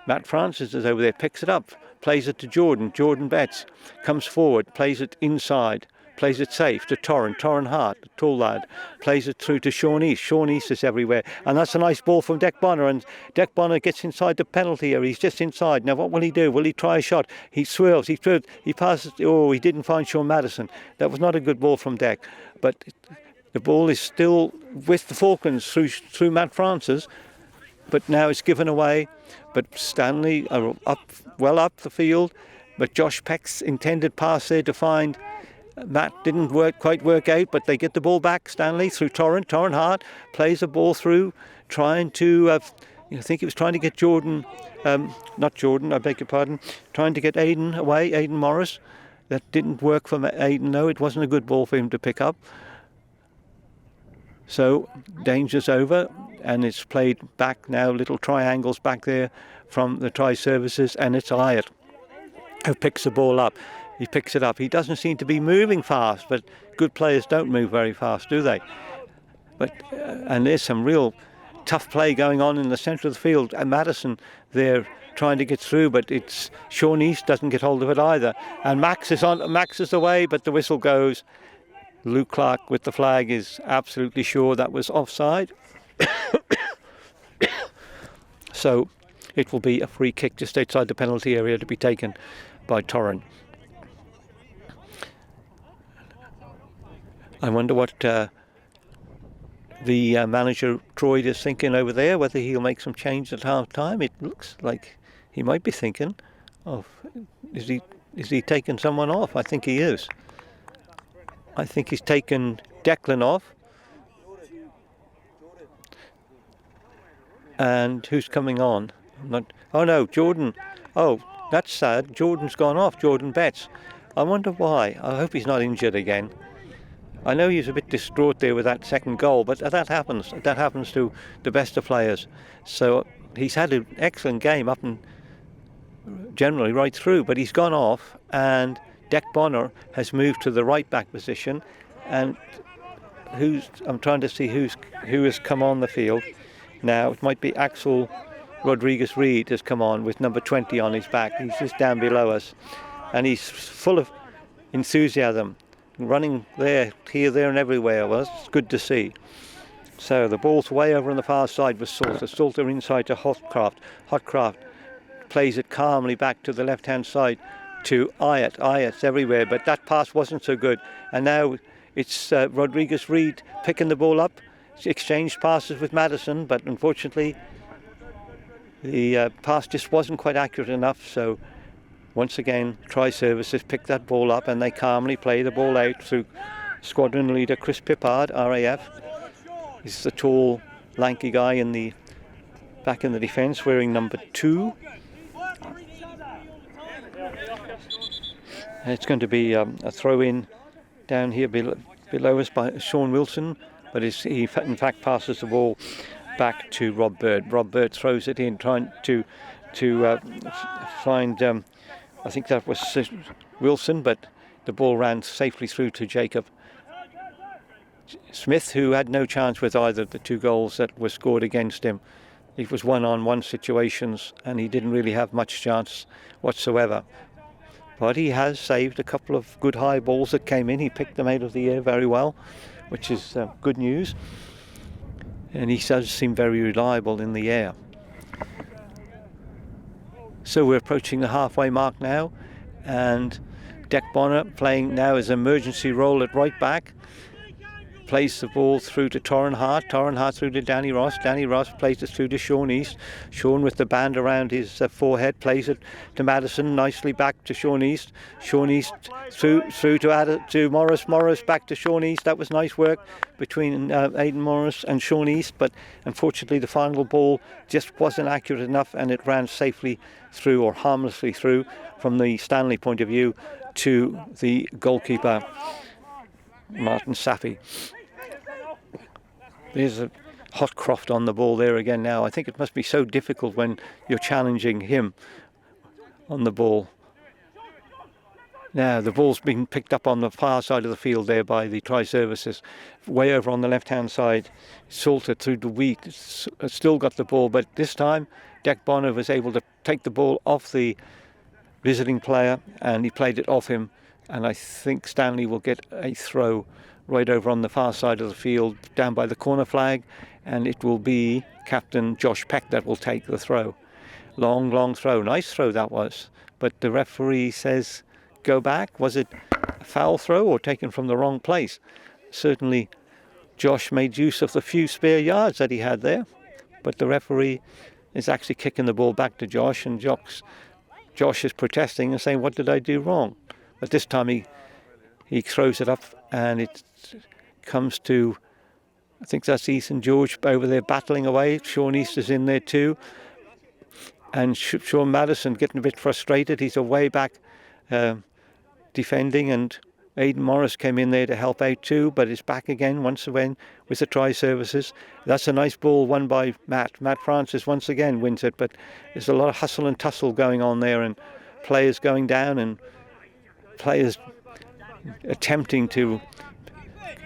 Matt Francis is over there, picks it up, plays it to Jordan. Jordan Betts comes forward, plays it inside, plays it safe to Torrin. Torrin Hart, the tall lad, plays it through to Sean East. Sean East is everywhere. And that's a nice ball from Dec Bonner. And Dec Bonner gets inside the penalty area. He's just inside. Now, what will he do? Will he try a shot? He swirls, he passes. Oh, he didn't find Sean Madison. That was not a good ball from Dec. But the ball is still with the Falklands through Matt Francis. But now it's given away. But Stanley are well up the field. But Josh Peck's intended pass there to find Matt didn't quite work out, but they get the ball back. Stanley through Torrin. Torrin Hart plays the ball through, trying to, I think he was trying to get Jordan, not Jordan, I beg your pardon, trying to get Aidan away, Aidan Morris. That didn't work for Aidan, no, it wasn't a good ball for him to pick up. So danger's over, and it's played back now, little triangles back there from the try services, and it's Hyatt who picks the ball up. He picks it up. He doesn't seem to be moving fast, but good players don't move very fast, do they? But and there's some real tough play going on in the centre of the field. And Madison there trying to get through, but it's Sean East doesn't get hold of it either. And Max is away, but the whistle goes. Luke Clark with the flag is absolutely sure that was offside. So it will be a free kick just outside the penalty area to be taken by Torrin. I wonder what the manager Troyd is thinking over there, whether he'll make some change at half time. It looks like he might be thinking of, is he taking someone off? I think he is. I think he's taken Declan off. And who's coming on? Oh no, Jordan. Oh, that's sad. Jordan's gone off, Jordan Betts. I wonder why. I hope he's not injured again. I know he's a bit distraught there with that second goal, but that happens. That happens to the best of players. So he's had an excellent game up and generally right through, but he's gone off, and Dec Bonner has moved to the right back position. And I'm trying to see who has come on the field now. It might be Axel Rodriguez Reed has come on with number 20 on his back. He's just down below us, and he's full of enthusiasm. Running there, here, there and everywhere. Well, it's good to see. So the ball's way over on the far side with Salter. Salter inside to Hotcroft. Hotcroft plays it calmly back to the left-hand side to Hyatt. Hyatt's everywhere, but that pass wasn't so good. And now it's Rodriguez Reed picking the ball up. Exchanged passes with Madison, but unfortunately the pass just wasn't quite accurate enough. So once again, try services pick that ball up, and they calmly play the ball out through squadron leader Chris Pippard, RAF. He's the tall, lanky guy back in the defence, wearing number 2. And it's going to be a throw-in down here below us by Sean Wilson, but he in fact passes the ball back to Rob Bird. Rob Bird throws it in, trying to find. I think that was Wilson, but the ball ran safely through to Jacob Smith, who had no chance with either of the 2 goals that were scored against him. It was one-on-one situations, and he didn't really have much chance whatsoever. But he has saved a couple of good high balls that came in. He picked them out of the air very well, which is good news. And he does seem very reliable in the air. So we're approaching the halfway mark now, and Dec Bonner playing now as emergency role at right back. Plays the ball through to Torrin Hart. Torrin Hart through to Danny Ross. Danny Ross plays it through to Sean East. Sean with the band around his forehead plays it to Madison. Nicely back to Sean East. Sean East through to Morris. Morris back to Sean East. That was nice work between Aidan Morris and Sean East, but unfortunately the final ball just wasn't accurate enough, and it ran safely through, or harmlessly through, from the Stanley point of view, to the goalkeeper Martin Sappy. There's Hotcroft on the ball there again now. I think it must be so difficult when you're challenging him on the ball. Now the ball's been picked up on the far side of the field there by the try services. Way over on the left-hand side, Salter through the wheat, still got the ball, but this time Jack Bonner was able to take the ball off the visiting player and he played it off him, and I think Stanley will get a throw right over on the far side of the field down by the corner flag, and it will be captain Josh Peck that will take the throw. Long throw, nice throw that was, but the referee says go back. Was it a foul throw or taken from the wrong place? Certainly Josh made use of the few spare yards that he had there, but the referee is actually kicking the ball back to Josh, and Josh is protesting and saying, what did I do wrong? But this time he throws it up, and it comes to, I think that's Ethan George over there battling away. Sean East is in there too, and Sean Madison getting a bit frustrated. He's away back defending, and Aidan Morris came in there to help out too, but is back again once again with the try services. That's a nice ball won by Matt Francis once again wins it, but there's a lot of hustle and tussle going on there, and players going down and players attempting to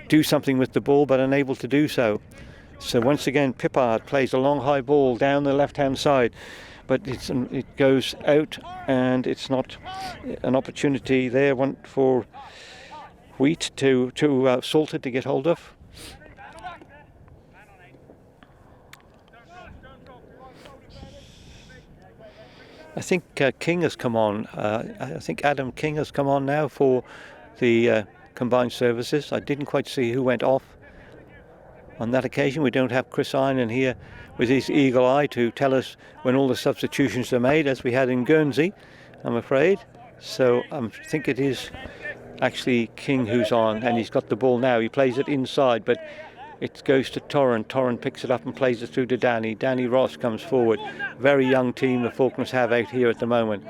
do something with the ball but unable to do so. So once again Pippard plays a long high ball down the left hand side, but it goes out, and it's not an opportunity there one for Wheat to Salter to get hold of. I think King has come on. I think Adam King has come on now for the combined services. I didn't quite see who went off on that occasion. We don't have Chris Iron here with his eagle eye to tell us when all the substitutions are made, as we had in Guernsey, I'm afraid. So I think it is actually King who's on, and he's got the ball now. He plays it inside, but it goes to Torren. Torren picks it up and plays it through to Danny. Danny Ross comes forward. Very young team the Falklands have out here at the moment.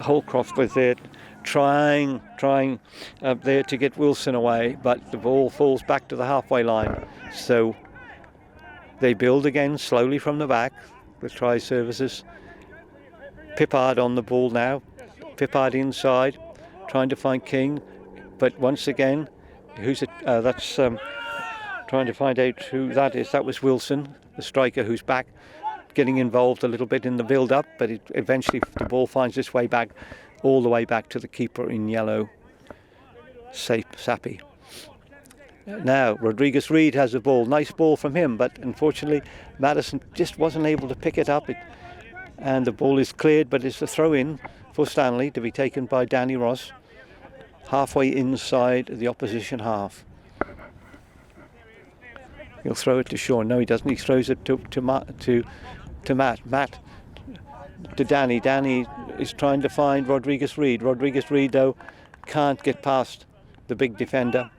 Holcroft was there trying up there to get Wilson away, but the ball falls back to the halfway line. So they build again slowly from the back, the try services. Pippard on the ball now. Pippard inside, trying to find King, but once again, who's it? That's trying to find out who that is. That was Wilson, the striker, who's back, getting involved a little bit in the build-up, but eventually the ball finds its way back, all the way back to the keeper in yellow, Sappy. Now Rodriguez Reed has the ball. Nice ball from him, but unfortunately Madison just wasn't able to pick it up. And the ball is cleared, but it's a throw-in for Stanley to be taken by Danny Ross, halfway inside the opposition half. He'll throw it to Sean. No, he doesn't. He throws it to Matt. Matt to Danny. Danny is trying to find Rodriguez Reed. Rodriguez Reed, though, can't get past the big defender,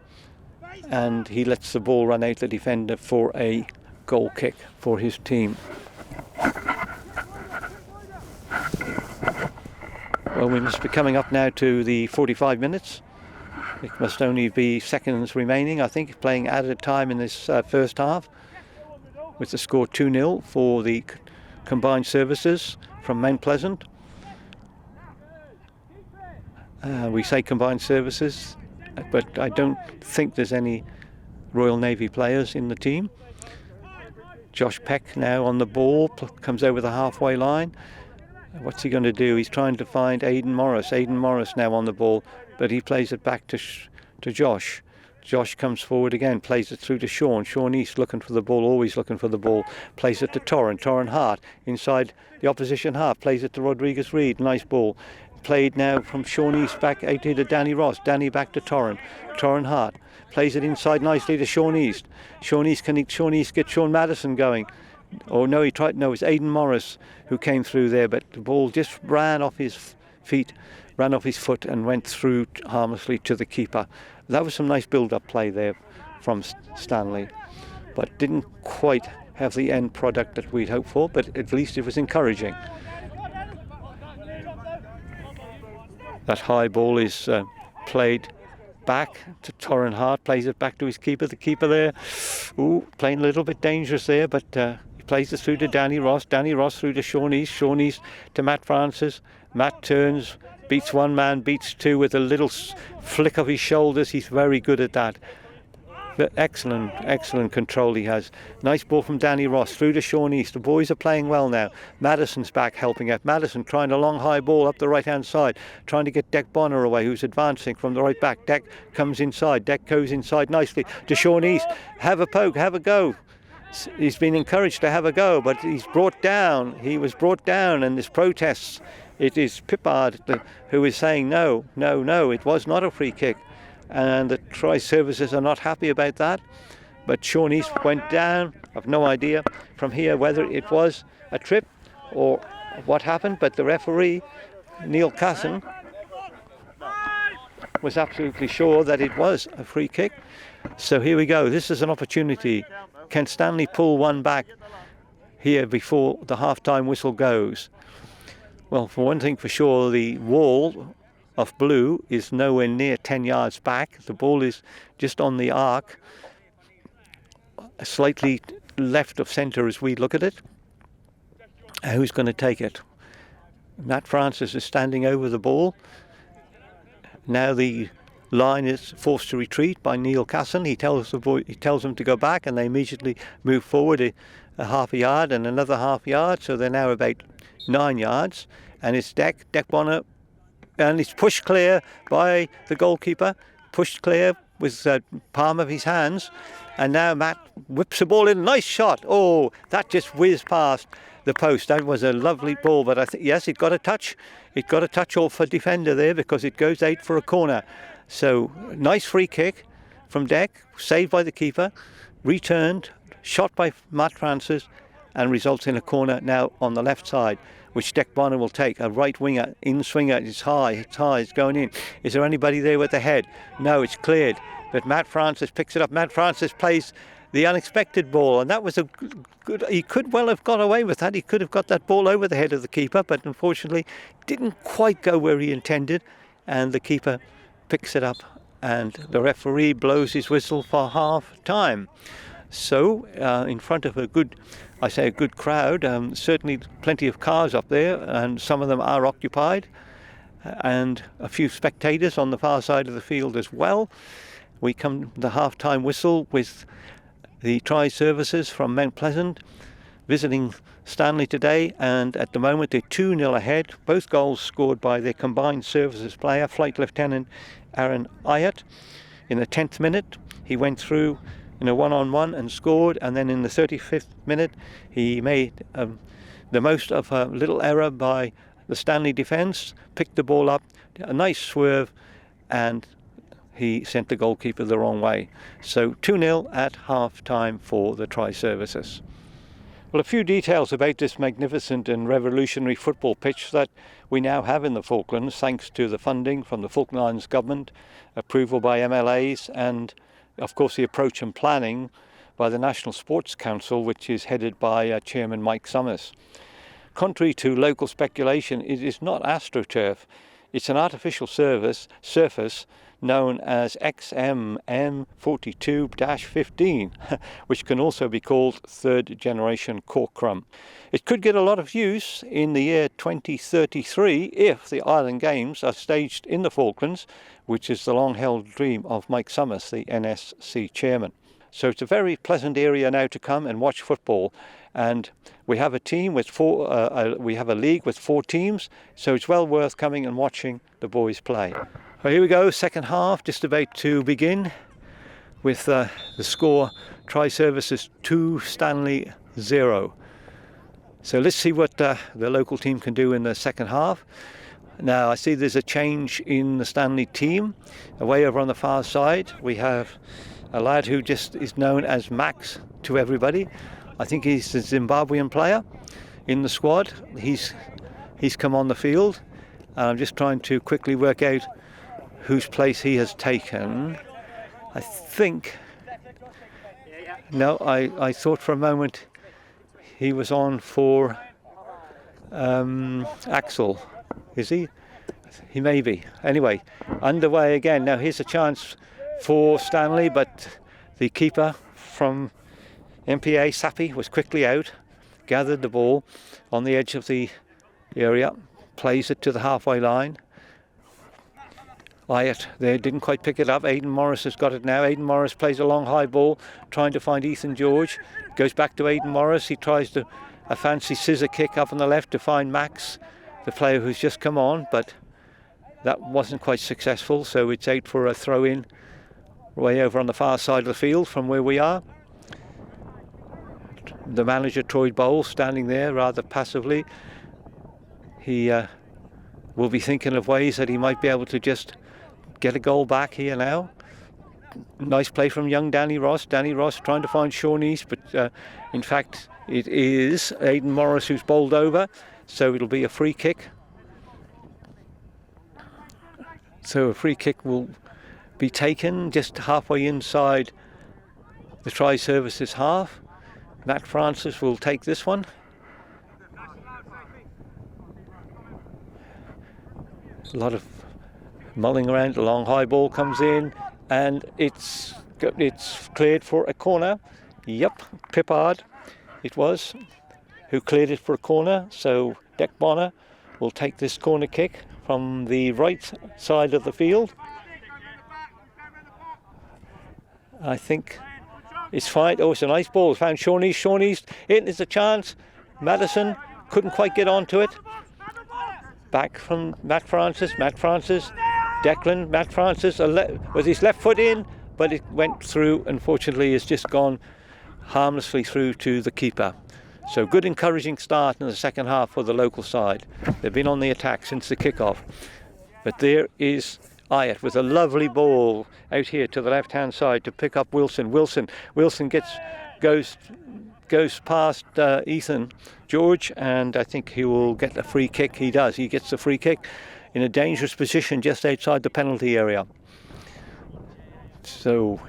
and he lets the ball run out the defender for a goal kick for his team. Well, we must be coming up now to the 45 minutes. It must only be seconds remaining, I think, playing added time in this first half, with the score 2-0 for the combined services from Mount Pleasant. We say combined services, but I don't think there's any Royal Navy players in the team. Josh Peck now on the ball, comes over the halfway line. What's he going to do? He's trying to find Aidan Morris. Aidan Morris now on the ball, but he plays it back to Josh. Josh comes forward again, plays it through to Sean. Sean East looking for the ball, always looking for the ball. Plays it to Torren. Torren Hart inside the opposition half. Plays it to Rodriguez Reed. Nice ball. Played now from Sean East back out to Danny Ross. Danny back to Torren. Torren Hart plays it inside nicely to Sean East. Sean East get Sean Madison going? Oh no, it's Aidan Morris who came through there, but the ball just ran off his foot and went through harmlessly to the keeper. That was some nice build-up play there from Stanley, but didn't quite have the end product that we'd hoped for, but at least it was encouraging. That high ball is played back to Torrin Hart, plays it back to his keeper. The keeper there, playing a little bit dangerous there, but he plays it through to Danny Ross. Danny Ross through to Sean East. Sean East to Matt Francis. Matt turns, beats one man, beats two with a little flick of his shoulders. He's very good at that. But excellent control he has. Nice ball from Danny Ross through to Sean East. The boys are playing well now. Madison's back helping out. Madison trying a long high ball up the right hand side, trying to get Deck Bonner away, who's advancing from the right back. Deck comes inside. Deck goes inside nicely to Sean East. Have a poke, have a go. He's been encouraged to have a go, but he's brought down. He was brought down, and there's protests. It is Pippard who is saying no, it was not a free kick. And the try services are not happy about that. But Sean East went down. I've no idea from here whether it was a trip or what happened, but the referee, Neil Casson, was absolutely sure that it was a free kick. So here we go. This is an opportunity. Can Stanley pull one back here before the half-time whistle goes? Well, for one thing for sure, the wall of blue is nowhere near 10 yards back. The ball is just on the arc, slightly left of centre as we look at it. Who's going to take it? Matt Francis is standing over the ball. Now the line is forced to retreat by Neil Casson. He tells them to go back, and they immediately move forward a half a yard and another half yard. So they're now about 9 yards, and it's Deck Bonner. And it's pushed clear by the goalkeeper, pushed clear with the palm of his hands. And now Matt whips the ball in. Nice shot. Oh, that just whizzed past the post. That was a lovely ball. But I think, yes, it got a touch. It got a touch off a defender there because it goes out for a corner. So, nice free kick from Deck, saved by the keeper, returned, shot by Matt Francis, and results in a corner now on the left side, which Deck Bonner will take. A right winger, in swinger, it's high, it's going in. Is there anybody there with the head? No, it's cleared. But Matt Francis picks it up. Matt Francis plays the unexpected ball, and that was a good, he could well have got away with that. He could have got that ball over the head of the keeper, but unfortunately didn't quite go where he intended, and the keeper picks it up, and the referee blows his whistle for half time. So, in front of a good crowd, certainly plenty of cars up there, and some of them are occupied, and a few spectators on the far side of the field as well. We come to the half-time whistle with the try services from Mount Pleasant visiting Stanley today, and at the moment they're 2-0 ahead. Both goals scored by their combined services player, Flight Lieutenant Aaron Ayat. In the 10th minute, he went through in a one-on-one and scored, and then in the 35th minute he made the most of a little error by the Stanley defence, picked the ball up, a nice swerve, and he sent the goalkeeper the wrong way. So 2-0 at half-time for the try services. Well, a few details about this magnificent and revolutionary football pitch that we now have in the Falklands, thanks to the funding from the Falkland Islands government, approval by MLAs, and of course the approach and planning by the National Sports Council, which is headed by Chairman Mike Summers. Contrary to local speculation, it is not AstroTurf. It's an artificial surface known as XMM42-15, which can also be called third generation cork-crumb. It could get a lot of use in the year 2033 if the Island Games are staged in the Falklands, which is the long-held dream of Mike Summers, the NSC chairman. So it's a very pleasant area now to come and watch football. And we have a team with we have a league with 4 teams, so it's well worth coming and watching the boys play. Well, here we go, second half, just about to begin with the score, try services 2, Stanley 0. So let's see what the local team can do in the second half. Now I see there's a change in the Stanley team. Away over on the far side we have a lad who just is known as Max to everybody. I think he's a Zimbabwean player in the squad. He's come on the field, and I'm just trying to quickly work out whose place he has taken. I think, no, I thought for a moment he was on for Axel. Is he? He may be. Anyway, underway again. Now here's a chance for Stanley, but the keeper from M.P.A, Sappi, was quickly out, gathered the ball on the edge of the area, plays it to the halfway line. Wyatt there didn't quite pick it up. Aidan Morris has got it now. Aidan Morris plays a long high ball, trying to find Ethan George. Goes back to Aidan Morris. He tries a fancy scissor kick up on the left to find Max, the player who's just come on, but that wasn't quite successful, so it's out for a throw-in way over on the far side of the field from where we are. The manager, Troy Bowles, standing there rather passively. He will be thinking of ways that he might be able to just get a goal back here now. Nice play from young Danny Ross. Danny Ross trying to find Sean East, but in fact it is Aidan Morris who's bowled over, so it'll be a free kick. So a free kick will be taken just halfway inside the Tri-Services half. Matt Francis will take this one. A lot of mulling around. A long high ball comes in, and it's cleared for a corner. Yep, Pippard it was who cleared it for a corner. So Deck Bonner will take this corner kick from the right side of the field. I think it's fine. Oh, it's a nice ball. Found Sean East. Sean East. It is a chance. Madison couldn't quite get onto it. Back from Matt Francis. Matt Francis. Declan. Matt Francis with his left foot in, but it went through. Unfortunately, it's just gone harmlessly through to the keeper. So good encouraging start in the second half for the local side. They've been on the attack since the kick-off. But there is Ayat with a lovely ball out here to the left-hand side to pick up Wilson. Wilson goes past Ethan George, and I think he will get a free kick. He does. He gets the free kick in a dangerous position just outside the penalty area. So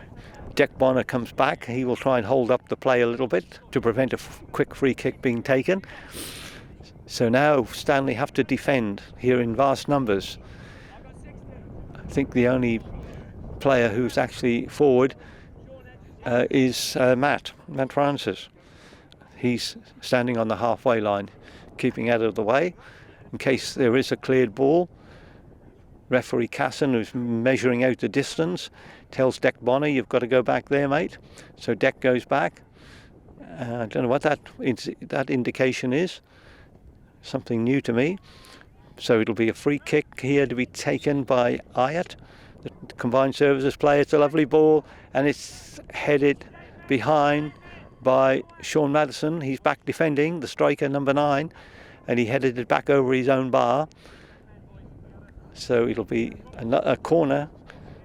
Deck Bonner comes back. He will try and hold up the play a little bit to prevent a quick free kick being taken. So now Stanley have to defend here in vast numbers. I think the only player who's actually forward is Matt Francis. He's standing on the halfway line, keeping out of the way in case there is a cleared ball. Referee Casson, who's measuring out the distance, tells Deck Bonner, you've got to go back there, mate. So Deck goes back. I don't know what that indication is. Something new to me. So it'll be a free kick here to be taken by Ayat, the combined services player. It's a lovely ball, and it's headed behind by Sean Madison. He's back defending, the striker, number 9, and he headed it back over his own bar. So it'll be a corner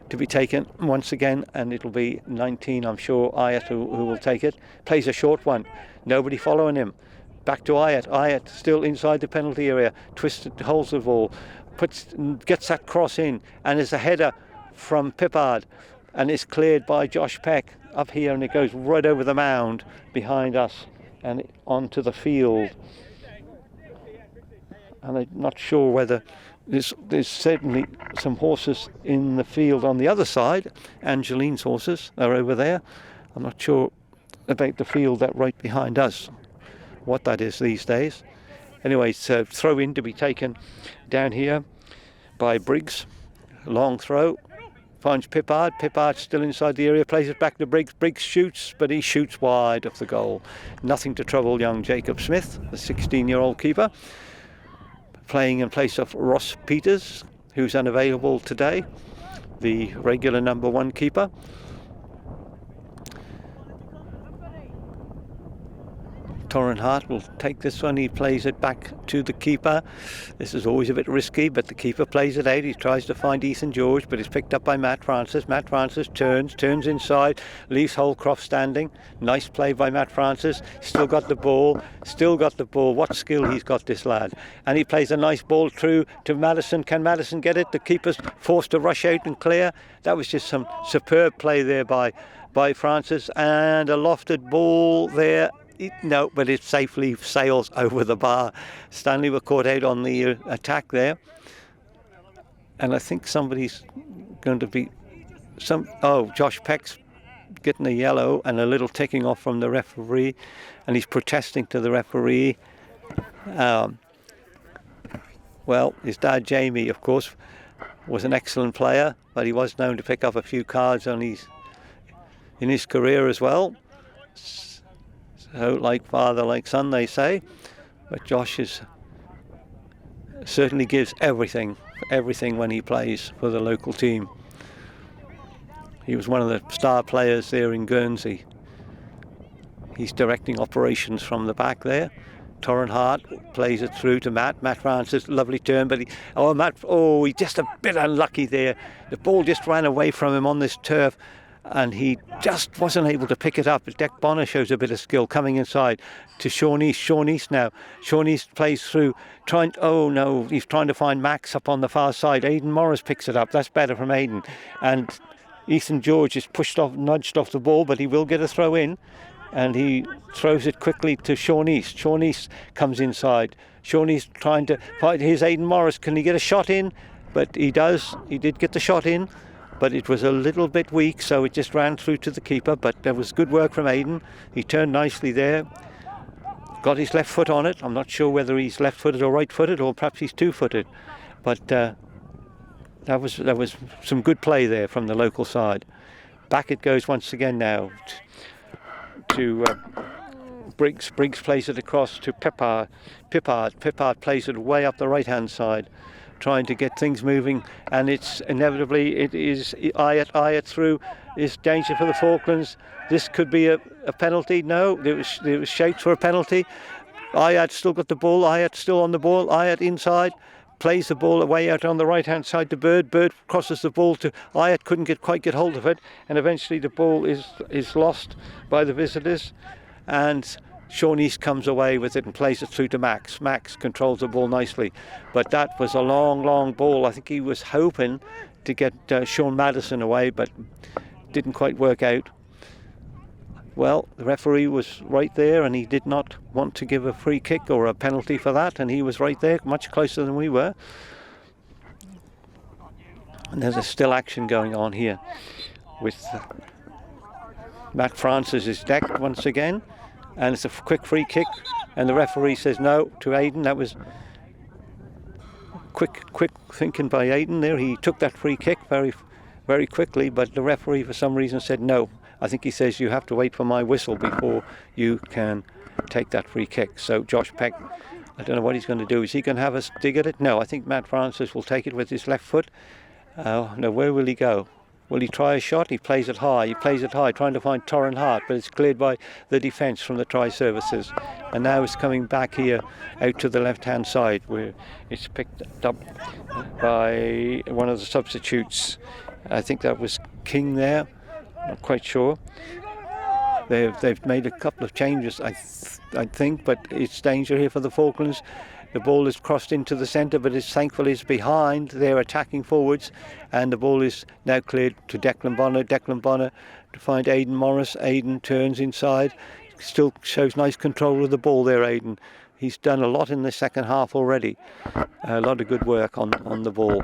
to be taken once again, and it'll be 19, I'm sure, Ayat who will take it. Plays a short one. Nobody following him. Back to Ayat. Ayat still inside the penalty area. Twisted, holds the ball, gets that cross in, and it's a header from Pippard, and it's cleared by Josh Peck up here, and it goes right over the mound behind us and onto the field. And I'm not sure whether there's certainly some horses in the field on the other side. Angeline's horses are over there. I'm not sure about the field that right behind us, what that is these days. Anyway, it's a throw in to be taken down here by Briggs. Long throw. Finds Pippard. Pippard still inside the area. Plays it back to Briggs. Briggs shoots, but he shoots wide of the goal. Nothing to trouble young Jacob Smith, the 16-year-old keeper. Playing in place of Ross Peters, who's unavailable today, the regular number 1 keeper. Torrin Hart will take this one. He plays it back to the keeper. This is always a bit risky, but the keeper plays it out. He tries to find Ethan George, but it's picked up by Matt Francis. Matt Francis turns inside, leaves Holcroft standing. Nice play by Matt Francis. Still got the ball. What skill he's got, this lad. And he plays a nice ball through to Madison. Can Madison get it? The keeper's forced to rush out and clear. That was just some superb play there by Francis. And a lofted ball there. No, but it safely sails over the bar. Stanley were caught out on the attack there. and I think somebody's going to be Josh Peck's getting a yellow and a little ticking off from the referee, and he's protesting to the referee. Well, his dad Jamie, of course, was an excellent player, but he was known to pick up a few cards in his career as well. So, like father, like son, they say. But Josh certainly gives everything when he plays for the local team. He was one of the star players there in Guernsey. He's directing operations from the back there. Torrin Hart plays it through to Matt. Matt Francis, lovely turn, but he's just a bit unlucky there. The ball just ran away from him on this turf, and he just wasn't able to pick it up. Deck Bonner shows a bit of skill coming inside to Sean East. Sean East now. Sean East plays through, he's trying to find Max up on the far side. Aidan Morris picks it up. That's better from Aidan. And Ethan George is nudged off the ball, but he will get a throw in. And he throws it quickly to Sean East. Sean East comes inside. Sean East trying to fight. Here's Aidan Morris. Can he get a shot in? But he does. He did get the shot in, but it was a little bit weak, so it just ran through to the keeper. But there was good work from Aidan. He turned nicely there. Got his left foot on it. I'm not sure whether he's left-footed or right-footed, or perhaps he's two-footed. But that was some good play there from the local side. Back it goes once again now to Briggs. Briggs plays it across to Pippard. Pippard plays it way up the right-hand side, trying to get things moving, and it is Ayat through. Is danger for the Falklands. This could be a penalty. No, there was shapes for a penalty. Ayat still got the ball. Ayat still on the ball. Ayat inside. Plays the ball away out on the right-hand side to Bird. Bird crosses the ball to Ayat, couldn't quite get hold of it, and eventually the ball is lost by the visitors, and Sean East comes away with it and plays it through to Max. Max controls the ball nicely, but that was a long ball. I think he was hoping to get Sean Madison away, but didn't quite work out. Well, the referee was right there, and he did not want to give a free kick or a penalty for that, and he was right there, much closer than we were. And there's a still action going on here with Matt Francis is decked once again, and it's a quick free kick, and the referee says no to Aidan. That was quick thinking by Aidan there. He took that free kick very, very quickly, but the referee for some reason said no. I think he says you have to wait for my whistle before you can take that free kick. So Josh Peck, I don't know what he's going to do. Is he going to have a dig at it? No, I think Matt Francis will take it with his left foot. No, where will he go? Will he try a shot? He plays it high, trying to find Torrin Hart, but it's cleared by the defence from the try services. And now it's coming back here out to the left-hand side, where it's picked up by one of the substitutes. I think that was King there. Not quite sure. They've made a couple of changes, I think, but it's danger here for the Falklands. The ball is crossed into the centre, but thankfully it's behind. They're attacking forwards, and the ball is now cleared to Declan Bonner. Declan Bonner to find Aidan Morris. Aidan turns inside. Still shows nice control of the ball there, Aidan. He's done a lot in the second half already. A lot of good work on the ball.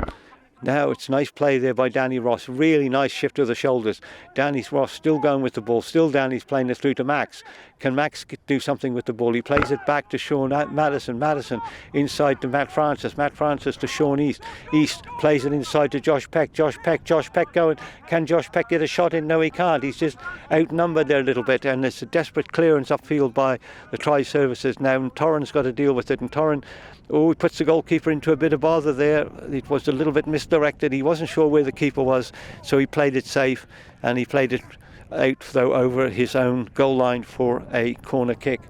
Now it's nice play there by Danny Ross. Really nice shift of the shoulders. Danny Ross still going with the ball. Still Danny's playing it through to Max. Can Max do something with the ball? He plays it back to Sean Madison. Madison inside to Matt Francis. Matt Francis to Sean East. East plays it inside to Josh Peck. Josh Peck going. Can Josh Peck get a shot in? No, he can't. He's just outnumbered there a little bit, and it's a desperate clearance upfield by the try services now, and Torrin's got to deal with it, and Torrin he puts the goalkeeper into a bit of bother there. It was a little bit misdirected. He wasn't sure where the keeper was, so he played it safe, and he played it out though over his own goal line for a corner kick.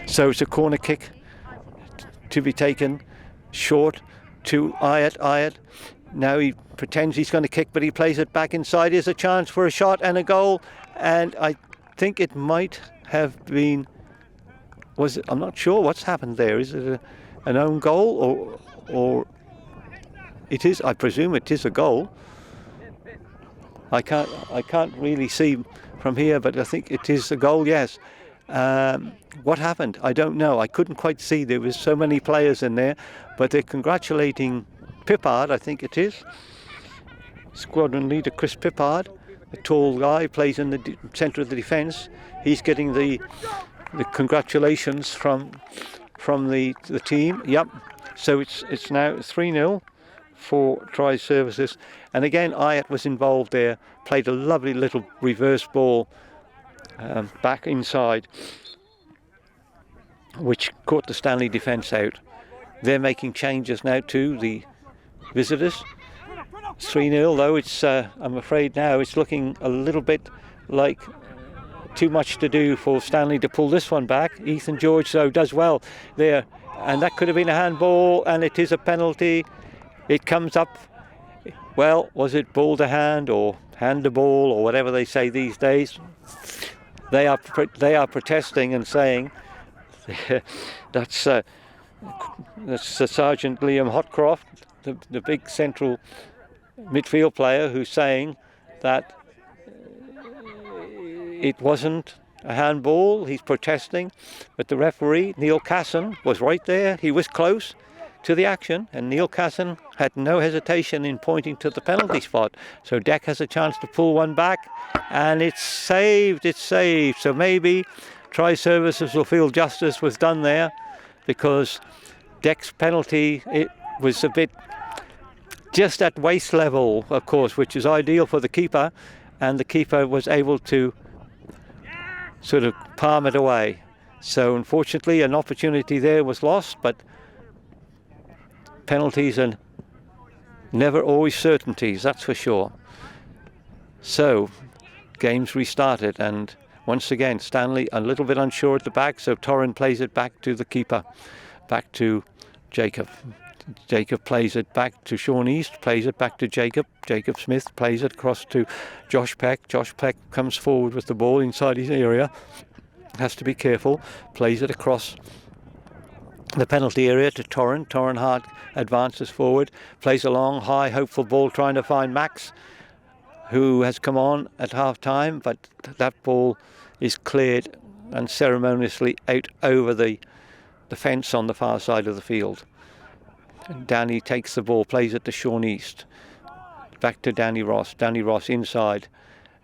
So it's a corner kick to be taken short to Ayat. Now he pretends he's going to kick, but he plays it back inside. Here's a chance for a shot and a goal, and I think it might have been, I'm not sure what's happened there. Is it an own goal or it is? I presume it is a goal. I can't really see from here, but I think it is a goal, yes. What happened? I don't know. I couldn't quite see. There was so many players in there, but they're congratulating Pippard, I think it is. Squadron leader Chris Pippard, a tall guy, plays in the centre of the defence. He's getting the congratulations from the team. Yep. So it's now 3-0 for Tri Services. And again, Ayat was involved there. Played a lovely little reverse ball back inside, which caught the Stanley defence out. They're making changes now to the visitors. 3-0 though. It's I'm afraid now it's looking a little bit like too much to do for Stanley to pull this one back. Ethan George though does well there, and that could have been a handball, and it is a penalty. It comes up. Well, was it ball to hand or hand to ball or whatever they say these days? They are protesting and saying that's Sergeant Liam Hotcroft, the big central midfield player, who's saying that it wasn't a handball. He's protesting, but the referee, Neil Casson, was right there. He was close to the action, and Neil Casson had no hesitation in pointing to the penalty spot. So Deck has a chance to pull one back, and it's saved. So maybe Tri Services will feel justice was done there, because Deck's penalty, it was a bit just at waist level, of course, which is ideal for the keeper, and the keeper was able to sort of palm it away. So unfortunately an opportunity there was lost, but penalties are never always certainties, that's for sure. So game's restarted, and once again Stanley a little bit unsure at the back, so Torrin plays it back to the keeper, back to Jacob. Jacob plays it back to Sean East, plays it back to Jacob. Jacob Smith plays it across to Josh Peck. Josh Peck comes forward with the ball inside his area. Has to be careful. Plays it across the penalty area to Torrin. Torrin Hart advances forward. Plays a long, high, hopeful ball trying to find Max, who has come on at half-time, but that ball is cleared unceremoniously out over the fence on the far side of the field. Danny takes the ball, plays it to Sean East. Back to Danny Ross. Danny Ross inside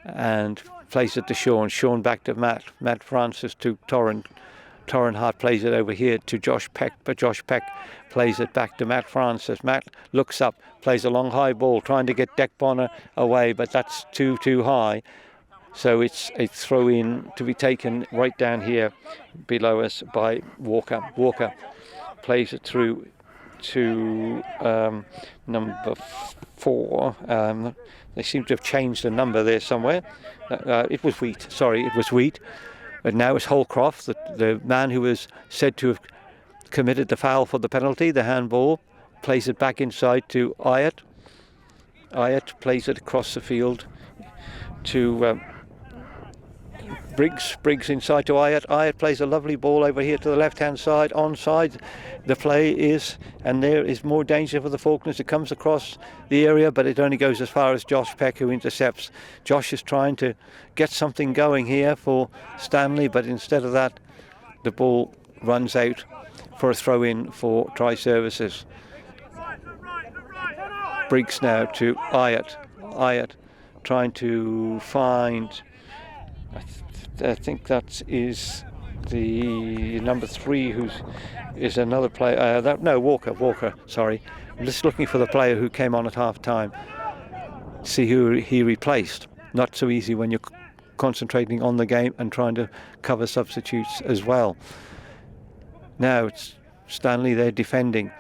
and plays it to Sean. Sean back to Matt. Matt Francis to Torrin. Torrin Hart plays it over here to Josh Peck, but Josh Peck plays it back to Matt Francis. Matt looks up, plays a long high ball, trying to get Deck Bonner away, but that's too high. So it's a throw in to be taken right down here below us by Walker. Walker plays it through to number 4. They seem to have changed the number there somewhere. It was Wheat. Sorry, it was Wheat. But now it's Holcroft, the man who was said to have committed the foul for the penalty, the handball. Plays it back inside to Ayat. Ayat plays it across the field to Briggs. Briggs inside to Ayat. Ayat plays a lovely ball over here to the left-hand side, onside. The play is, and there is more danger for the Falklands. It comes across the area, but it only goes as far as Josh Peck, who intercepts. Josh is trying to get something going here for Stanley, but instead of that, the ball runs out for a throw-in for Tri Services. Briggs now to Ayat. Ayat trying to find, I think that is the number 3, who's is another player. Walker. Sorry, I'm just looking for the player who came on at half time. See who he replaced. Not so easy when you're concentrating on the game and trying to cover substitutes as well. Now it's Stanley there defending.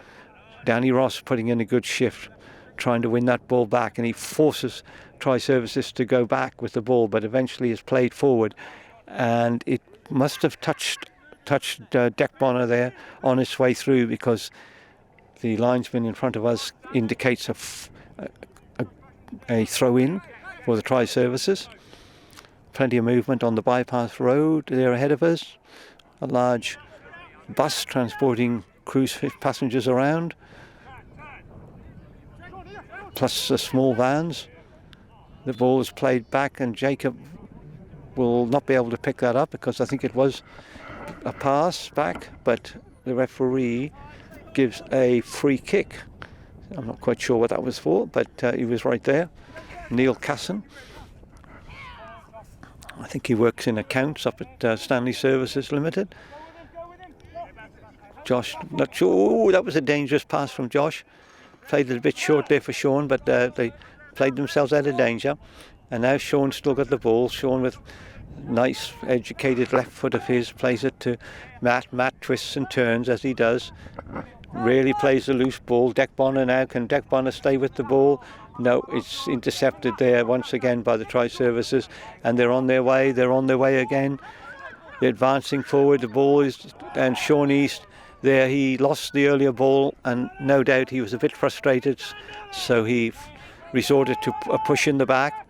Danny Ross putting in a good shift, trying to win that ball back, and he forces Tri Services to go back with the ball, but eventually is played forward, and it must have touched Deck Bonner there on its way through, because the linesman in front of us indicates a throw-in for the Tri Services. Plenty of movement on the bypass road there ahead of us. A large bus transporting cruise passengers around, plus the small vans. The ball is played back, and Jacob will not be able to pick that up because I think it was a pass back, but the referee gives a free kick. I'm not quite sure what that was for, but he was right there. Neil Casson. I think he works in accounts up at Stanley Services Limited. Josh, not sure. Oh, that was a dangerous pass from Josh. Played it a bit short there for Sean, but they played themselves out of danger. And now Sean's still got the ball. Sean with nice educated left foot of his plays it to Matt. Matt twists and turns as he does. Really plays the loose ball. Deck Bonner now. Can Deck Bonner stay with the ball? No, it's intercepted there once again by the Tri Services, and they're on their way. They're on their way again. They're advancing forward. The ball is, and Sean East there. He lost the earlier ball, and no doubt he was a bit frustrated, so he resorted to a push in the back.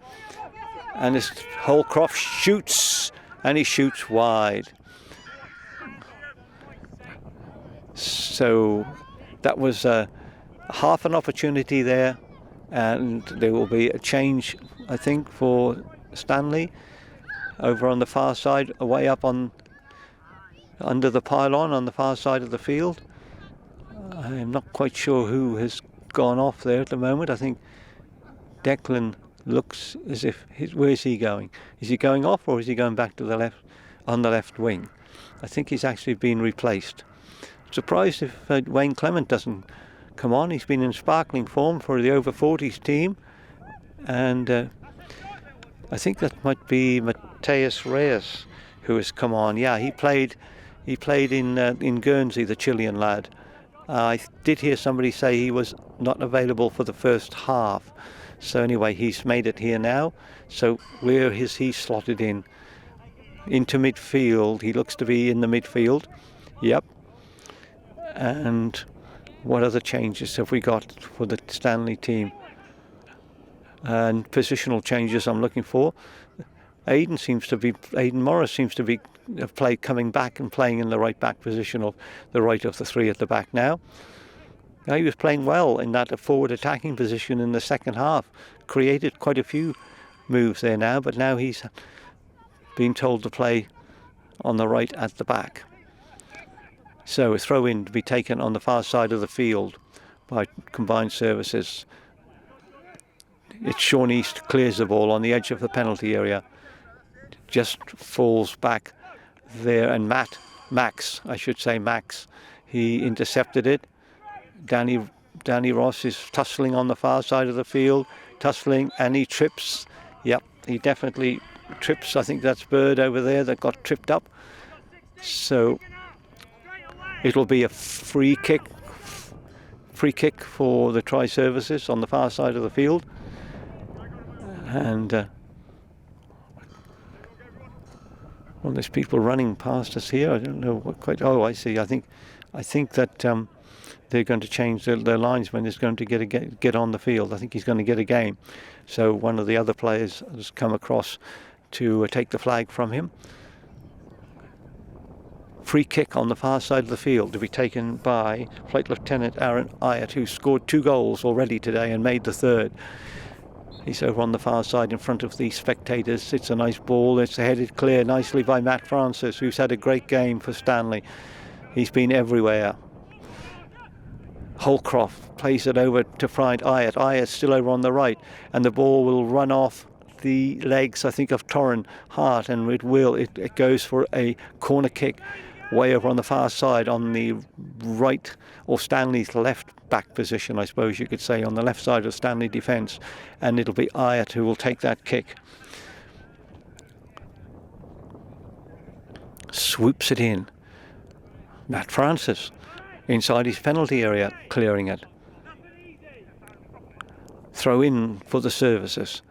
And this Holcroft shoots, and he shoots wide. So that was half an opportunity there, and there will be a change, I think, for Stanley over on the far side, away up on under the pylon on the far side of the field. I'm not quite sure who has gone off there at the moment. I think Declan looks as if where's he going? Is he going off, or is he going back to the left on the left wing? I think he's actually been replaced. Surprised if Wayne Clement doesn't come on. He's been in sparkling form for the over 40s team, and I think that might be Mateus Reyes who has come on. Yeah, he played in Guernsey, the Chilean lad. I did hear somebody say he was not available for the first half. So anyway, he's made it here now. So where is he slotted in? Into midfield. He looks to be in the midfield. Yep. And what other changes have we got for the Stanley team? And positional changes I'm looking for. Aidan Morris seems to be coming back and playing in the right back position, of the right of the three at the back now. He was playing well in that forward attacking position in the second half. Created quite a few moves there now, but now he's been told to play on the right at the back. So a throw in to be taken on the far side of the field by Combined Services. It's Sean East clears the ball on the edge of the penalty area. Just falls back there, and Max, he intercepted it. Danny Ross is tussling on the far side of the field, and he trips. Yep, he definitely trips. I think that's Bird over there that got tripped up. So it'll be a free kick for the Tri Services on the far side of the field. And well, there's people running past us here. I don't know what quite. Oh, I see. I think that they're going to change their linesman is going to get on the field. I think he's going to get a game. So one of the other players has come across to take the flag from him. Free kick on the far side of the field to be taken by Flight Lieutenant Aaron Ayatt, who scored 2 goals already today and made the third. He's over on the far side in front of the spectators. It's a nice ball. It's headed clear nicely by Matt Francis, who's had a great game for Stanley. He's been everywhere. Holcroft plays it over to find Ayatt. Ayatt's still over on the right, and the ball will run off the legs, I think, of Torrin Hart, and it goes for a corner kick way over on the far side on the right, or Stanley's left back position, I suppose you could say, on the left side of Stanley defence, and it'll be Ayatt who will take that kick. Swoops it in. Matt Francis inside his penalty area, clearing it. Throw in for the Services.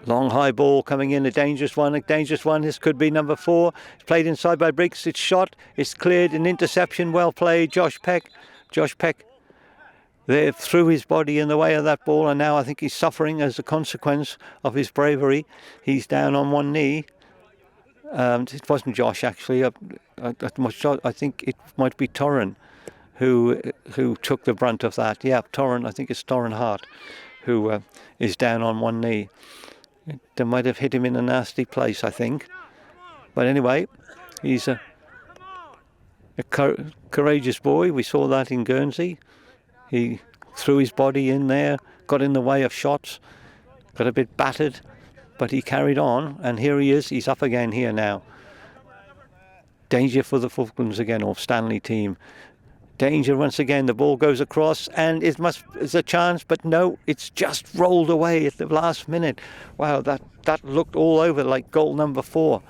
Long high ball coming in, a dangerous one. This could be number 4. It's played inside by Briggs. It's shot. It's cleared. An interception. Well played. Josh Peck there threw his body in the way of that ball, and now I think he's suffering as a consequence of his bravery. He's down on one knee. It wasn't Josh, actually. I think it might be Torrin who took the brunt of that. Yeah, Torrin. I think it's Torrin Hart who is down on one knee. They might have hit him in a nasty place, I think. But anyway, he's a courageous boy. We saw that in Guernsey. He threw his body in there, got in the way of shots, got a bit battered, but he carried on, and here he is. He's up again here now. Danger for the Falklands again, or Stanley team. Danger once again. The ball goes across, and it's a chance, but no, it's just rolled away at the last minute. Wow, that looked all over like goal number 4,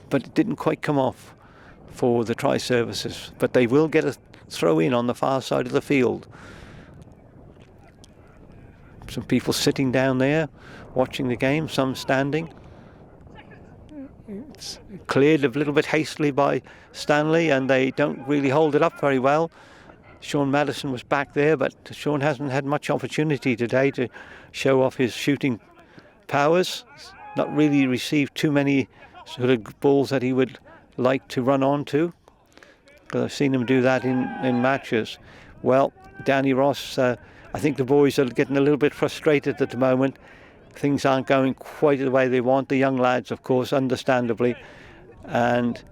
but it didn't quite come off for the try services. But they will get a throw in on the far side of the field. Some people sitting down there watching the game, some standing. It's cleared a little bit hastily by Stanley, and they don't really hold it up very well. Sean Madison was back there, but Sean hasn't had much opportunity today to show off his shooting powers. He's not really received too many sort of balls that he would like to run on to, because I've seen him do that in matches. Well, Danny Ross, I think the boys are getting a little bit frustrated at the moment. Things aren't going quite the way they want. The young lads, of course, understandably. And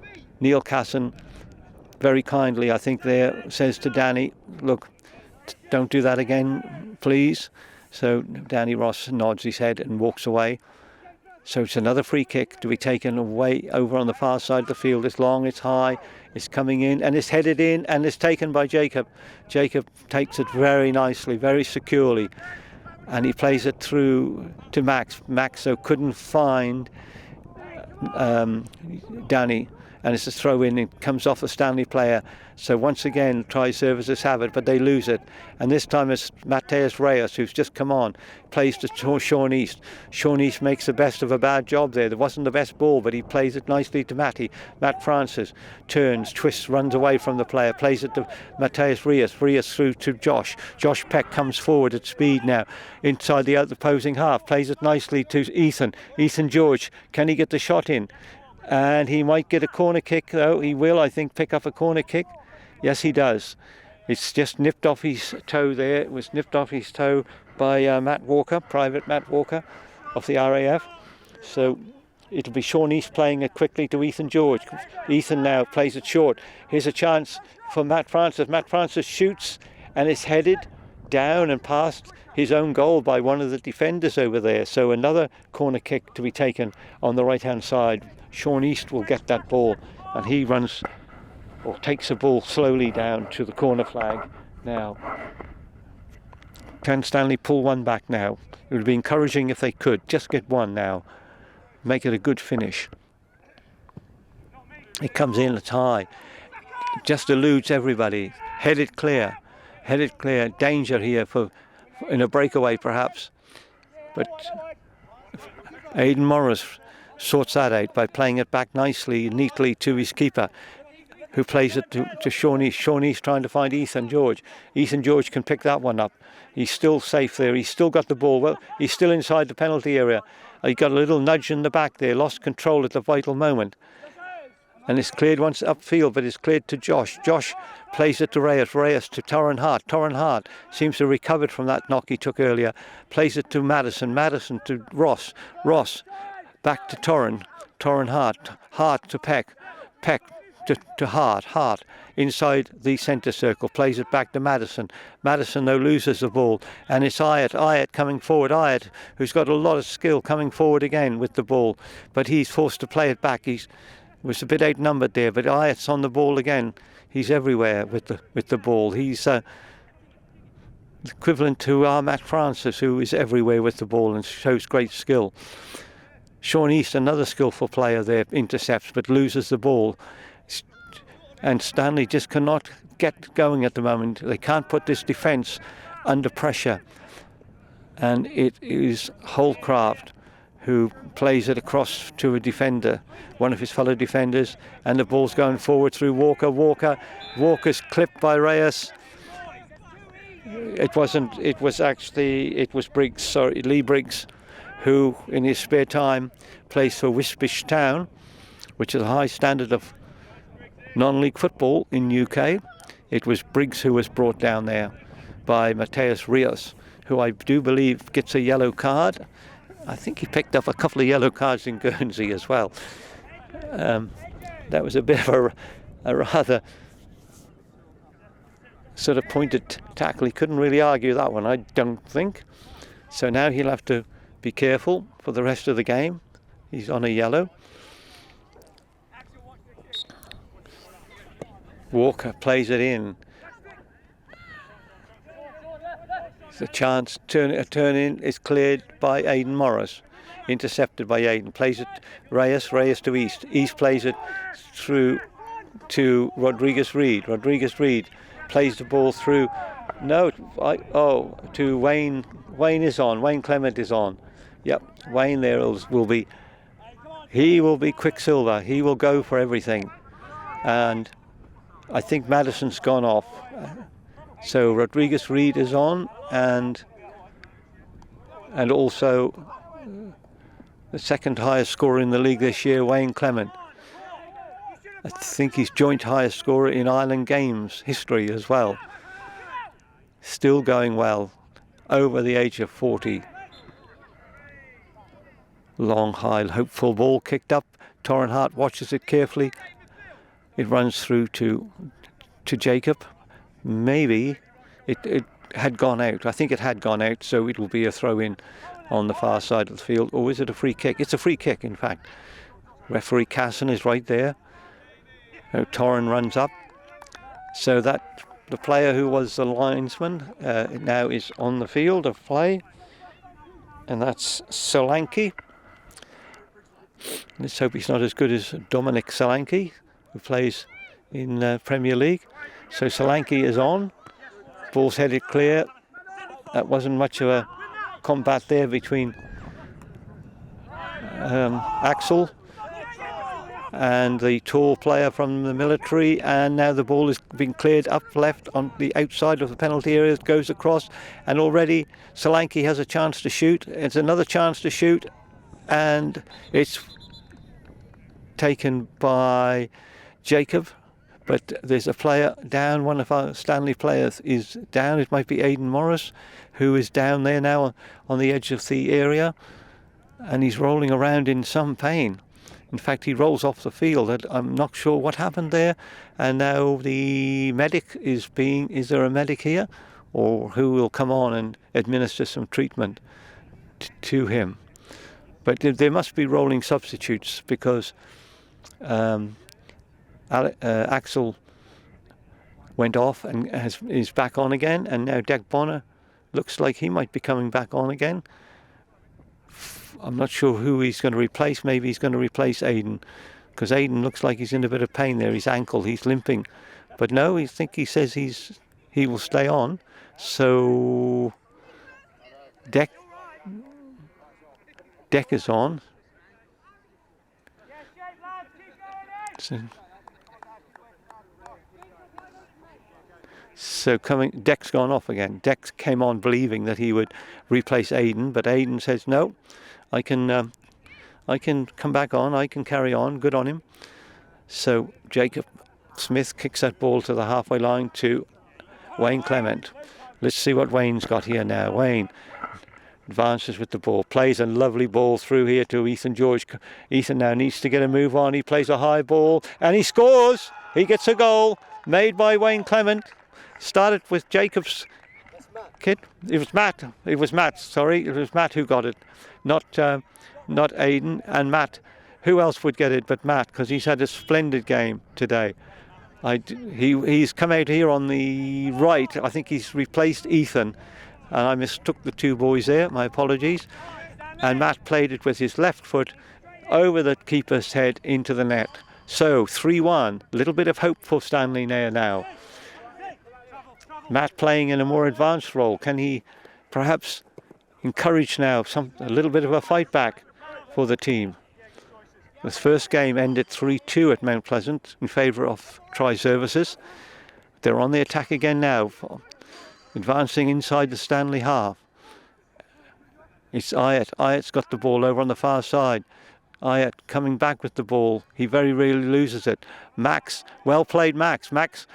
Neil Casson, very kindly, I think there, says to Danny, look, don't do that again, please. So Danny Ross nods his head and walks away. So it's another free kick to be taken away over on the far side of the field. It's long, it's high, it's coming in, and it's headed in, and it's taken by Jacob. Jacob takes it very nicely, very securely. And he plays it through to Max. Max couldn't find Danny, and it's a throw in. It comes off a Stanley player. So once again, try services have it, but they lose it. And this time it's Mateus Reyes, who's just come on, plays to Sean East. Sean East makes the best of a bad job there. There wasn't the best ball, but he plays it nicely to Matt Francis turns, twists, runs away from the player, plays it to Mateus Reyes. Reyes through to Josh. Josh Peck comes forward at speed now, inside the opposing half, plays it nicely to Ethan. Ethan George, can he get the shot in? And he might get a corner kick, though. He will, I think, pick up a corner kick. Yes, he does. It's just nipped off his toe there. It was nipped off his toe by Matt Walker, Private Matt Walker of the RAF. So it'll be Sean East playing it quickly to Ethan George. Ethan now plays it short. Here's a chance for Matt Francis. Matt Francis shoots, and it's headed down and past his own goal by one of the defenders over there. So another corner kick to be taken on the right-hand side. Sean East will get that ball, and he runs or takes the ball slowly down to the corner flag now. Can Stanley pull one back now? It would be encouraging if they could. Just get one now. Make it a good finish. It comes in, it's high. Just eludes everybody. Headed clear. Headed clear. Danger here in a breakaway perhaps. But Aidan Morris sorts that out by playing it back nicely, neatly to his keeper, who plays it to Sean East. Sean East trying to find Ethan George. Ethan George can pick that one up. He's still safe there. He's still got the ball. Well, he's still inside the penalty area. He got a little nudge in the back there. Lost control at the vital moment. And it's cleared once upfield, but it's cleared to Josh. Josh plays it to Reyes. Reyes to Torrin Hart. Torrin Hart seems to have recovered from that knock he took earlier. Plays it to Madison. Madison to Ross. Ross back to Torrin. Torrin Hart. Hart to Peck. Peck to Hart. Hart inside the centre circle, plays it back to Madison. Madison, though, loses the ball, and it's Ayat coming forward. Ayat, who's got a lot of skill, coming forward again with the ball, but he's forced to play it back. He was a bit outnumbered there, but Ayat's on the ball again. He's everywhere with the ball. He's equivalent to Matt Francis, who is everywhere with the ball and shows great skill. Sean East, another skillful player there, intercepts but loses the ball. And Stanley just cannot get going at the moment. They can't put this defence under pressure. And it is Holcraft who plays it across to a defender, one of his fellow defenders, and the ball's going forward through Walker. Walker's clipped by Reyes. It was Briggs, Lee Briggs, who in his spare time plays for Wisbech Town, which is a high standard of non-league football in UK. It was Briggs who was brought down there by Mateus Reyes, who I do believe gets a yellow card. I think he picked up a couple of yellow cards in Guernsey as well. That was a bit of a rather sort of pointed tackle. He couldn't really argue that one, I don't think. So now he'll have to be careful for the rest of the game. He's on a yellow. Walker plays it in. The chance, turn in is cleared by Aidan Morris. Intercepted by Aidan. Plays it Reyes to East. East plays it through to Rodriguez Reed. Rodriguez Reed plays the ball through. To Wayne. Wayne is on. Wayne Clement is on. Yep, Wayne there will be. He will be Quicksilver. He will go for everything. And I think Madison's gone off. So Rodriguez Reed is on, and also the second highest scorer in the league this year, Wayne Clement. I think he's joint highest scorer in Island Games history as well. Still going well, over the age of 40. Long, high, hopeful ball kicked up. Torren Hart watches it carefully. It runs through to Jacob. Maybe it had gone out. I think it had gone out, so it will be a throw-in on the far side of the field. Or is it a free kick? It's a free kick, in fact. Referee Casson is right there. Torren runs up. So that the player who was the linesman now is on the field of play. And that's Solanke. Let's hope he's not as good as Dominic Solanke, who plays in Premier League. So Solanke is on. Ball's headed clear. That wasn't much of a combat there between Axel and the tall player from the military, and now the ball is being cleared up left on the outside of the penalty area. It goes across, and already Solanke has a chance to shoot. It's another chance to shoot, and it's taken by Jacob. But there's a player down. One of our Stanley players is down. It might be Aidan Morris, who is down there now on the edge of the area, and he's rolling around in some pain. In fact, he rolls off the field. I'm not sure what happened there. And now the medic is there a medic here? Or who will come on and administer some treatment to him? But there must be rolling substitutes, because Axel went off and is back on again, and now Dec Bonner looks like he might be coming back on again. I'm not sure who he's going to replace. Maybe he's going to replace Aidan, because Aidan looks like he's in a bit of pain there. His ankle, he's limping. But no, he says he will stay on. So Dec is on. So Dec's gone off again. Dec came on believing that he would replace Aidan, but Aidan says no. I can come back on. I can carry on. Good on him. So Jacob Smith kicks that ball to the halfway line to Wayne Clement. Let's see what Wayne's got here now. Wayne advances with the ball, plays a lovely ball through here to Ethan George. Ethan now needs to get a move on. He plays a high ball and he scores. He gets a goal made by Wayne Clement. Started with Jacob's kid. It was Matt. Sorry, it was Matt who got it, not Aidan. And Matt, who else would get it but Matt? Because he's had a splendid game today. He's come out here on the right. I think he's replaced Ethan, and I mistook the two boys there. My apologies. And Matt played it with his left foot over the keeper's head into the net. So 3-1. A little bit of hope for Stanley there now. Matt playing in a more advanced role. Can he perhaps encourage now a little bit of a fight back for the team? This first game ended 3-2 at Mount Pleasant in favour of Tri-Services. They're on the attack again now, advancing inside the Stanley half. It's Ayat. Ayat's got the ball over on the far side. Ayat coming back with the ball. He very rarely loses it. Max, well played Max. Max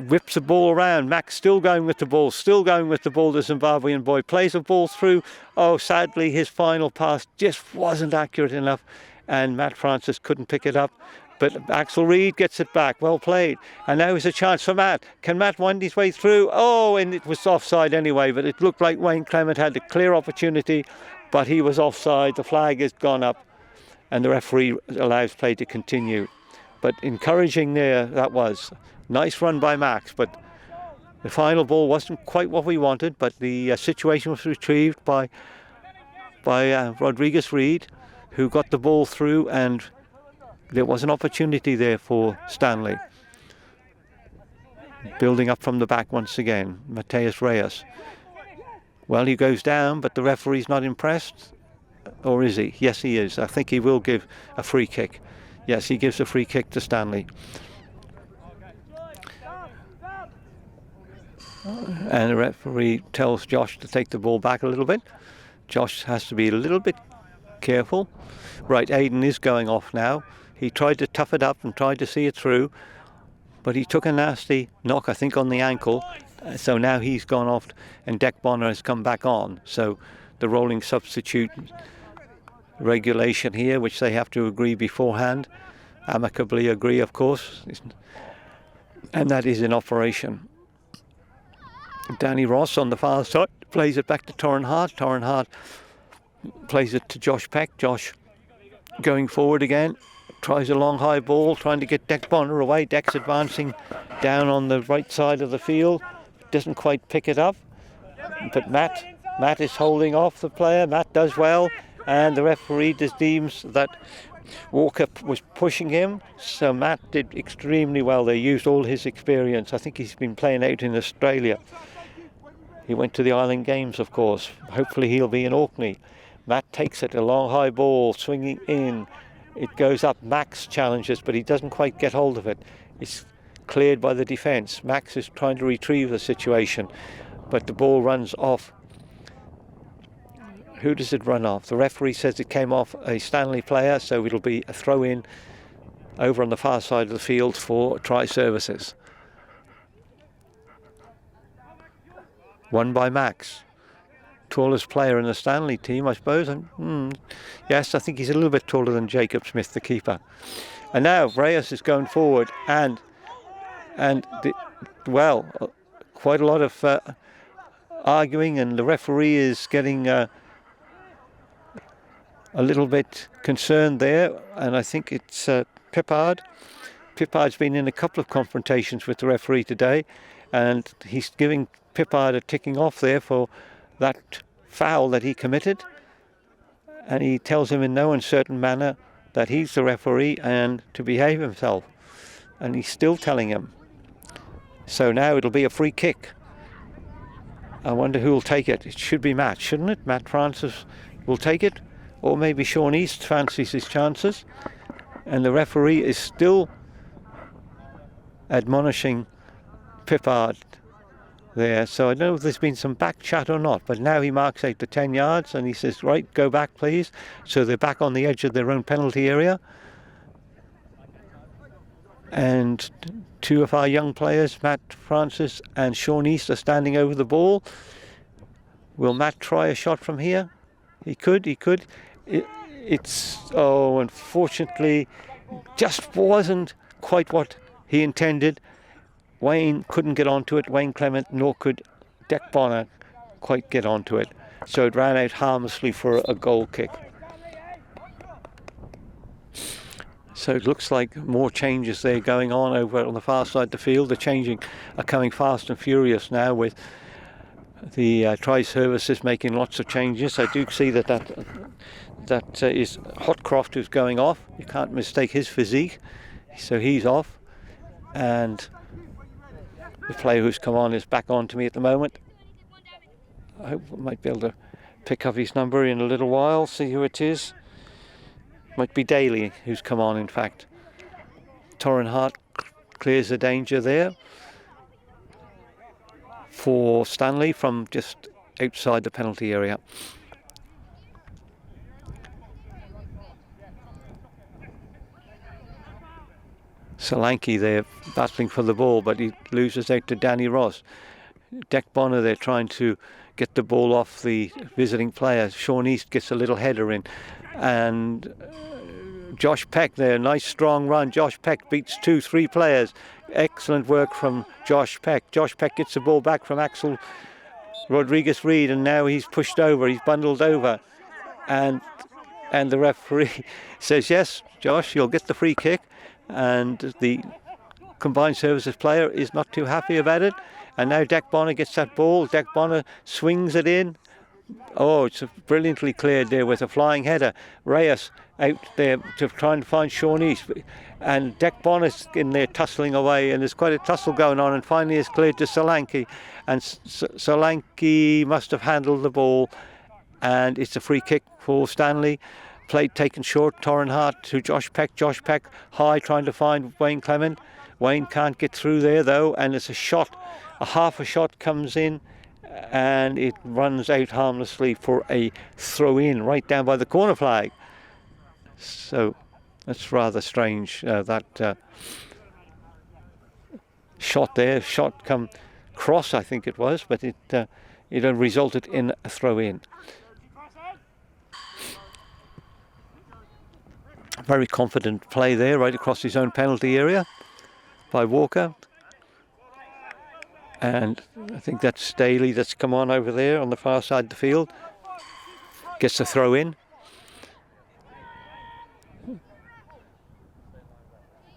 whips the ball around. Max still going with the ball, the Zimbabwean boy. Plays the ball through. Oh, sadly, his final pass just wasn't accurate enough, and Matt Francis couldn't pick it up. But Axel Reed gets it back. Well played. And now is a chance for Matt. Can Matt wind his way through? Oh, and it was offside anyway, but it looked like Wayne Clement had a clear opportunity, but he was offside. The flag has gone up, and the referee allows play to continue. But encouraging there, that was. Nice run by Max, but the final ball wasn't quite what we wanted, but the situation was retrieved by Rodriguez Reed, who got the ball through, and there was an opportunity there for Stanley. Building up from the back once again, Mateus Reyes. Well, he goes down, but the referee's not impressed. Or is he? Yes, he is. I think he will give a free kick. Yes, he gives a free kick to Stanley. And the referee tells Josh to take the ball back a little bit. Josh has to be a little bit careful. Right, Aidan is going off now. He tried to tough it up and tried to see it through, but he took a nasty knock, I think, on the ankle. So now he's gone off, and Dec Bonner has come back on. So the rolling substitute regulation here, which they have to agree beforehand, amicably agree, of course, and that is in operation. Danny Ross on the far side plays it back to Torrin Hart. Torrin Hart plays it to Josh Peck. Josh going forward again, tries a long high ball, trying to get Dec Bonner away. Dec's advancing down on the right side of the field, doesn't quite pick it up, but Matt is holding off the player. Matt does well, and the referee deems that Walker was pushing him, so Matt did extremely well. They used all his experience. I think he's been playing out in Australia. He went to the Island Games, of course. Hopefully he'll be in Orkney. Matt takes it, a long high ball, swinging in. It goes up. Max challenges, but he doesn't quite get hold of it. It's cleared by the defence. Max is trying to retrieve the situation, but the ball runs off. Who does it run off? The referee says it came off a Stanley player, so it'll be a throw-in over on the far side of the field for Tri Services. Won by Max. Tallest player in the Stanley team, I suppose. Yes, I think he's a little bit taller than Jacob Smith, the keeper. And now Reyes is going forward, and quite a lot of arguing, and the referee is getting a little bit concerned there, and I think it's Pippard. Pippard's been in a couple of confrontations with the referee today, and he's giving Pippard a ticking off there for that foul that he committed, and he tells him in no uncertain manner that he's the referee and to behave himself, and he's still telling him. So now it'll be a free kick. I wonder who will take it. It should be Matt, shouldn't it? Matt Francis will take it, or maybe Sean East fancies his chances, and the referee is still admonishing Pippard there. So I don't know if there's been some back chat or not, but now he marks out the 10 yards and he says, right, go back please. So they're back on the edge of their own penalty area, and two of our young players, Matt Francis and Sean East, are standing over the Will Matt try a shot from here? He could. Unfortunately, just wasn't quite what he intended. Wayne couldn't get onto it. Wayne Clement, nor could Dec Bonner quite get onto it. So it ran out harmlessly for a goal kick. So it looks like more changes there going on over on the far side of the field. The are coming fast and furious now, with the Tri Services making lots of changes. I do see that is Hotcroft who's going off. You can't mistake his physique. So he's off. And the player who's come on is back on to me at the moment. I hope I might be able to pick up his number in a little while, see who it is. Might be Daly who's come on, in fact. Torrin Hart clears the danger there for Stanley from just outside the penalty area. Solanke there battling for the ball, but he loses out to Danny Ross. Dec Bonner there trying to get the ball off the visiting player. Sean East gets a little header in, and Josh Peck there, nice strong run. Josh Peck beats 2-3 players. Excellent work from Josh Peck. Josh Peck gets the ball back from Axel Rodriguez-Reed, and now he's pushed over, he's bundled over, and the referee says, yes, Josh, you'll get the free kick, and the combined services player is not too happy about it. And now Dec Bonner gets that ball. Dec Bonner swings it in. Oh, it's brilliantly cleared there with a flying header. Reyes out there to try and find Sean East. And Dec Bonner's in there tussling away, and there's quite a tussle going on, and finally it's cleared to Solanke. And Solanke must have handled the ball, and it's a free kick for Stanley. Play taken short, Torrin Hart to Josh Peck. Josh Peck high trying to find Wayne Clement. Wayne can't get through there though, and it's a shot, a half a shot comes in, and it runs out harmlessly for a throw in right down by the corner flag. So that's rather strange, that shot there, shot come cross I think it was, but it resulted in a throw in. Very confident play there right across his own penalty area by Walker. And I think that's Staley that's come on over there on the far side of the field. Gets the throw in.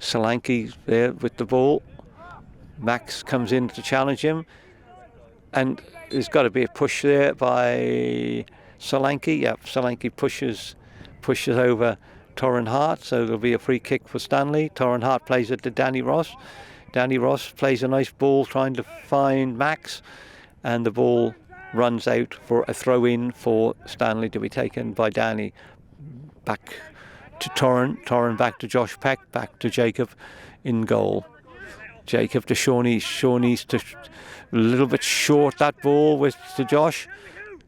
Solanke there with the ball. Max comes in to challenge him. And there's got to be a push there by Solanke. Yeah, Solanke pushes over Torrin Hart, so there'll be a free kick for Stanley. Torrin Hart plays it to Danny Ross. Danny Ross plays a nice ball trying to find Max, and the ball runs out for a throw in for Stanley to be taken by Danny. Back to Torrin back to Josh Peck, back to Jacob in goal. Jacob to Sean East. Sean East to a little bit short that ball to Josh.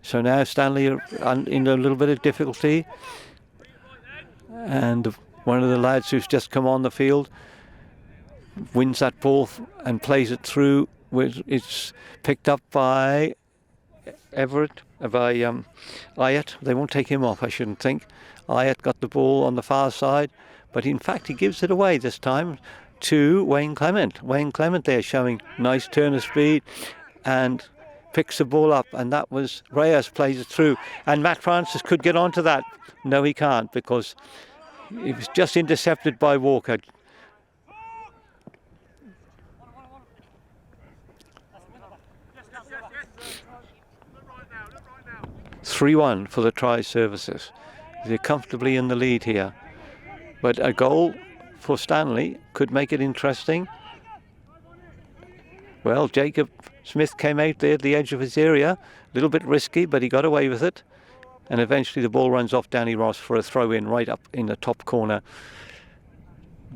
So now Stanley are in a little bit of difficulty. And one of the lads who's just come on the field wins that ball and plays it through. It's picked up by Ayat. They won't take him off, I shouldn't think. Ayat got the ball on the far side, but in fact he gives it away this time to Wayne Clement. Wayne Clement there showing nice turn of speed and picks the ball up, and that was Reyes plays it through, and Matt Francis could get onto that. No, he can't, because it was just intercepted by Walker. Look 3-1 for the Tri Services. They're comfortably in the lead here. But a goal for Stanley could make it interesting. Well, Jacob Smith came out there at the edge of his area. A little bit risky, but he got away with it. And eventually the ball runs off Danny Ross for a throw in right up in the top corner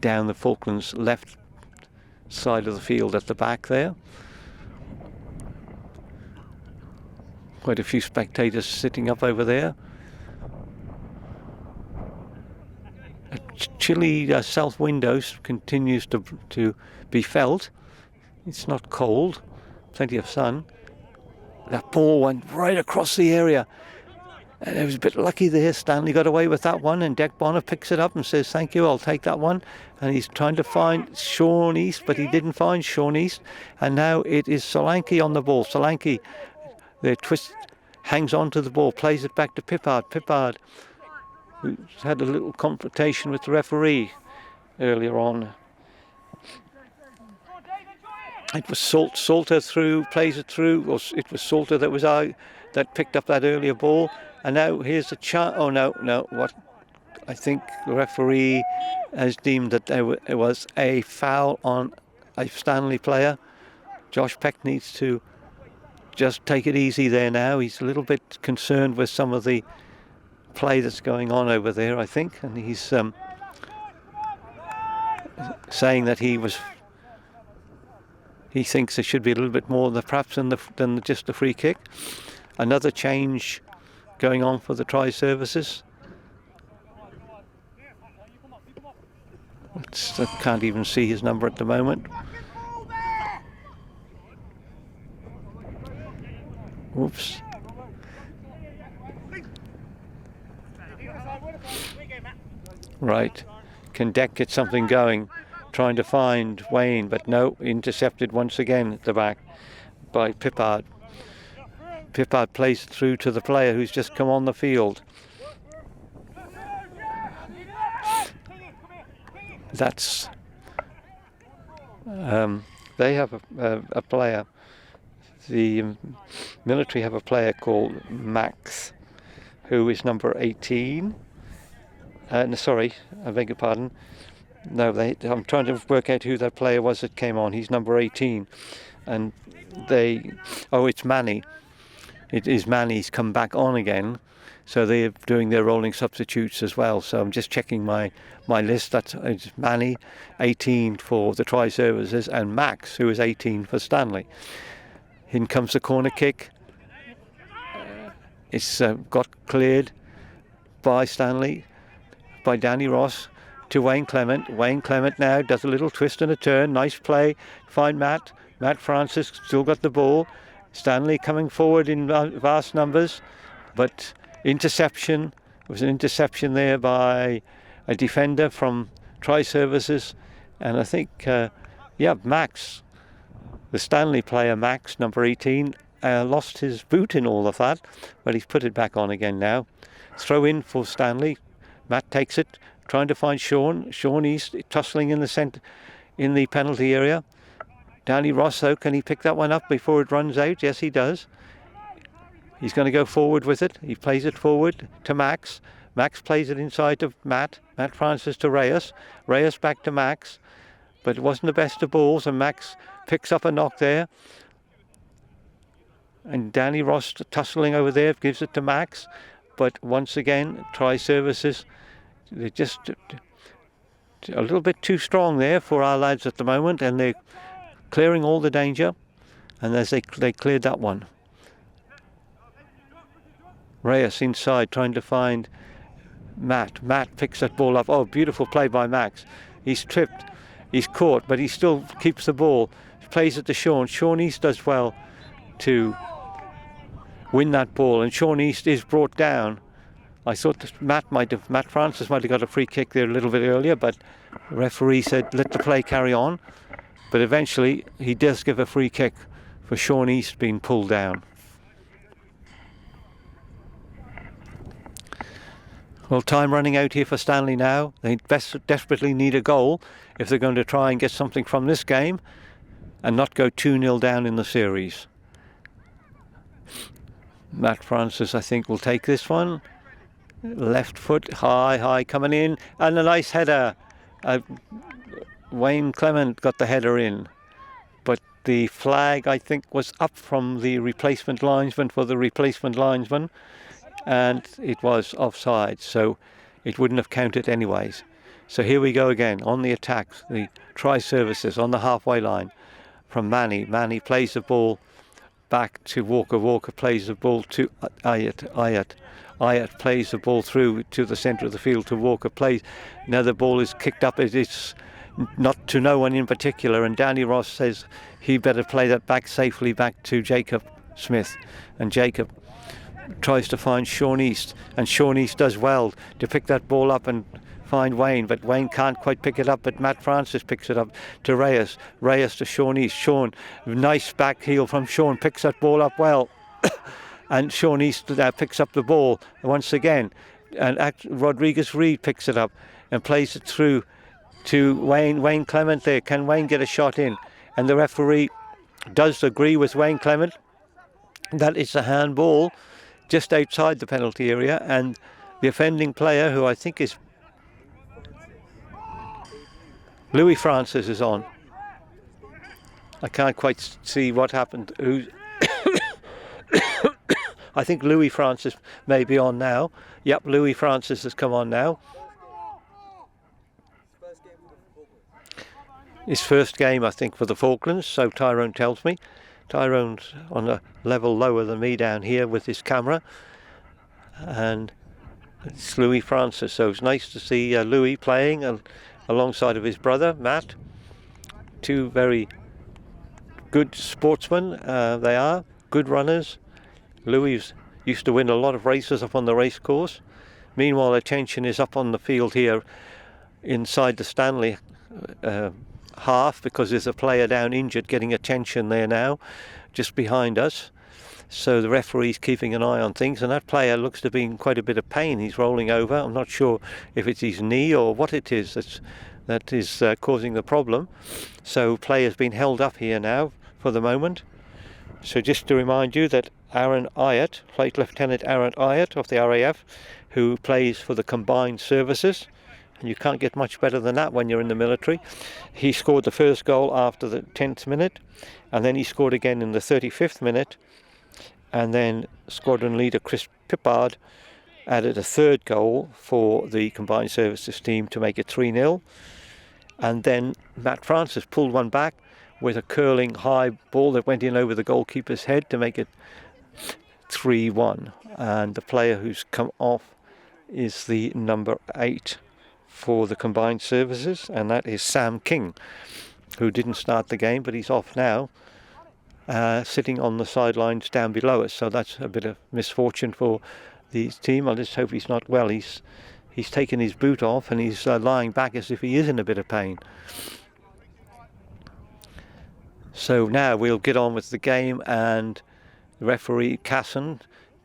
down the Falklands left side of the field at the back there. Quite a few spectators sitting up over there. A chilly south windows continues to be felt. It's not cold, plenty of sun. That ball went right across the area. And it was a bit lucky there. Stanley got away with that one, and Dec Bonner picks it up and says, thank you, I'll take that one. And he's trying to find Sean East, but he didn't find Sean East. And now it is Solanke on the ball. Solanke, the twist, hangs on to the ball, plays it back to Pippard. Pippard, who's had a little confrontation with the referee earlier on. It was Salter through, plays it through, or it was Salter that was out, that picked up that earlier ball. And now here's a chance. Oh no! What? I think the referee has deemed that there was a foul on a Stanley player. Josh Peck needs to just take it easy there now. He's a little bit concerned with some of the play that's going on over there, I think, and he's saying that he thinks there should be a little bit more perhaps than just the free kick. Another change going on for the Tri Services. I can't even see his number at the moment. Oops. Right. Can Deck get something going? Trying to find Wayne, but no, intercepted once again at the back by Pippard. Pippard plays it through to the player who's just come on the field. That's they have a player. The military have a player called Max, who is number 18. Sorry, I beg your pardon. No, I'm trying to work out who that player was that came on. He's number 18, and it's Manny. It is Manny's come back on again, so they're doing their rolling substitutes as well. So I'm just checking my list. It's Manny, 18 for the try services, and Max, who is 18 for Stanley. In comes the corner kick. It's got cleared by Stanley, by Danny Ross, to Wayne Clement. Wayne Clement now does a little twist and a turn. Nice play. Find Matt. Matt Francis still got the ball. Stanley coming forward in vast numbers, but interception. It was an interception there by a defender from Tri Services, and I think, Max, the Stanley player Max, number 18, lost his boot in all of that, but he's put it back on again now. Throw in for Stanley. Matt takes it, trying to find Sean. Sean East tussling in the centre, in the penalty area. Danny Ross, though, can he pick that one up before it runs out? Yes, he does. He's going to go forward with it. He plays it forward to Max. Max plays it inside to Matt. Matt Francis to Reyes. Reyes back to Max. But it wasn't the best of balls, and Max picks up a knock there. And Danny Ross tussling over there, gives it to Max. But once again, Tri Services, they're just a little bit too strong there for our lads at the moment, and they're clearing all the danger. And as they cleared that one. Reyes inside trying to find Matt. Matt picks that ball up. Oh, beautiful play by Max. He's tripped. He's caught, but he still keeps the ball. Plays it to Sean. Sean East does well to win that ball, and Sean East is brought down. I thought that Matt Francis might have got a free kick there a little bit earlier, but the referee said let the play carry on. But eventually he does give a free kick for Sean East being pulled down. Well, time running out here for Stanley now. They desperately need a goal if they're going to try and get something from this game and not go 2-0 down in the series. Matt Francis, I think, will take this one. Left foot, high, coming in. And a nice header. Wayne Clement got the header in. But the flag, I think, was up from the replacement linesman for the replacement linesman. And it was offside, so it wouldn't have counted anyways. So here we go again on the attack. The Tri Services on the halfway line from Manny. Manny plays the ball back to Walker. Walker plays the ball to Ayat. Ayat plays the ball through to the centre of the field to Walker. Now the ball is kicked up. It's not to no one in particular, and Danny Ross says he better play that back safely back to Jacob Smith. And Jacob tries to find Sean East, and Sean East does well to pick that ball up and find Wayne, but Wayne can't quite pick it up, but Matt Francis picks it up to Reyes. Reyes to Sean East. Sean, nice back heel from Sean, picks that ball up well. And Sean East picks up the ball once again, and Rodriguez Reed picks it up and plays it through to Wayne Clement there. Can Wayne get a shot in? And the referee does agree with Wayne Clement that it's a handball just outside the penalty area, and the offending player, who I think is Louis Francis, is on. I can't quite see what happened. I think Louis Francis may be on now. Yep, Louis Francis has come on now. His first game, I think, for the Falklands, so Tyrone tells me. Tyrone's on a level lower than me down here with his camera, and it's Louis Francis, so it's nice to see Louis playing, alongside of his brother, Matt. Two very good sportsmen, they are, good runners. Louis used to win a lot of races up on the race course. Meanwhile, attention is up on the field here inside the Stanley half, because there's a player down injured getting attention there now, just behind us. So the referee's keeping an eye on things, and that player looks to be in quite a bit of pain. He's rolling over. I'm not sure if it's his knee or what it is that is causing the problem. So player's been held up here now for the moment. So just to remind you that Aaron Ayat, Flight Lieutenant Aaron Ayat of the RAF, who plays for the Combined Services, and you can't get much better than that when you're in the military. He scored the first goal after the 10th minute, and then he scored again in the 35th minute, and then squadron leader Chris Pippard added a third goal for the Combined Services team to make it 3-0, and then Matt Francis pulled one back with a curling high ball that went in over the goalkeeper's head to make it 3-1, and the player who's come off is the number 8 for the Combined Services, and that is Sam King, who didn't start the game, but he's off now, sitting on the sidelines down below us. So that's a bit of misfortune for the team. I just hope he's not well. He's taken his boot off and he's lying back as if he is in a bit of pain. So now we'll get on with the game, and referee Casson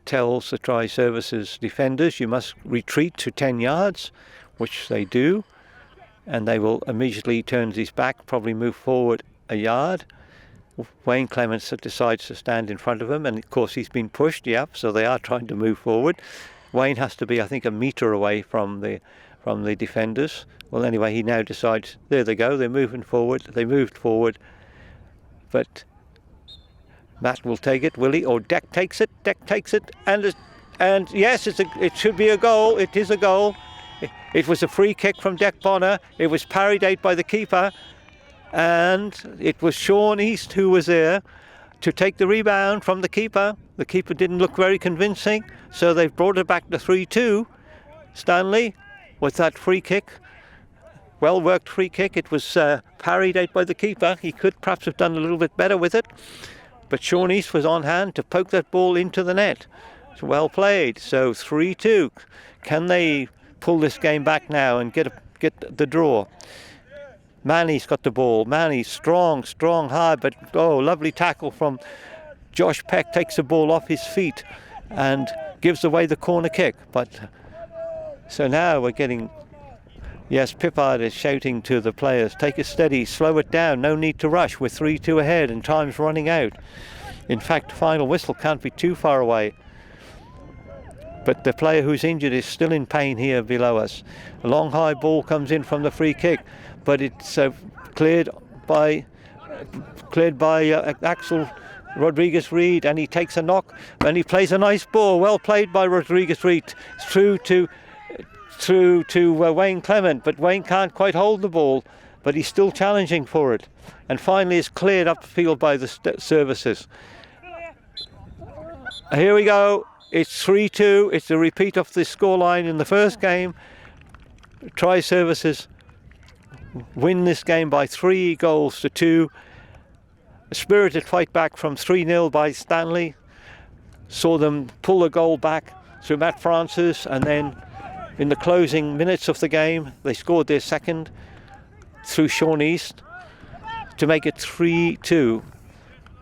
tells the Tri-Services defenders, you must retreat to 10 yards, which they do, and they will immediately turn his back, probably move forward a yard. Wayne Clements decides to stand in front of him, and of course he's been pushed, so they are trying to move forward. Wayne has to be, I think, a metre away from the defenders. Well, anyway, he now decides, there they go, they're moving forward, they moved forward, but Matt will take it, will he? Or Deck takes it, and yes, it should be a goal. It is a goal. It was a free kick from Deck Bonner. It was parried out by the keeper, and it was Sean East who was there to take the rebound from the keeper. The keeper didn't look very convincing, so they've brought it back to 3-2. Stanley with that free kick. Well worked free kick. It was parried out by the keeper. He could perhaps have done a little bit better with it, but Sean East was on hand to poke that ball into the net. It's well played. So 3-2. Can they pull this game back now and get the draw? Manny's got the ball. Manny strong, hard, but lovely tackle from Josh Peck. Takes the ball off his feet and gives away the corner kick. But so now we're getting. Yes, Pippard is shouting to the players, take it steady, slow it down, no need to rush, we're 3-2 ahead and time's running out. In fact, final whistle can't be too far away. But the player who's injured is still in pain here below us. A long high ball comes in from the free kick, but it's cleared by Axel Rodriguez-Reed, and he takes a knock and he plays a nice ball. Well played by Rodriguez-Reed, through to Wayne Clement, but Wayne can't quite hold the ball, but he's still challenging for it, and finally is cleared up the field by the services. Here we go, it's 3-2, it's a repeat of the scoreline in the first game. Tri-Services win this game by 3-2. A spirited fight back from 3-0 by Stanley, saw them pull a goal back through Matt Francis, and then in the closing minutes of the game, they scored their second through Sean East to make it 3-2.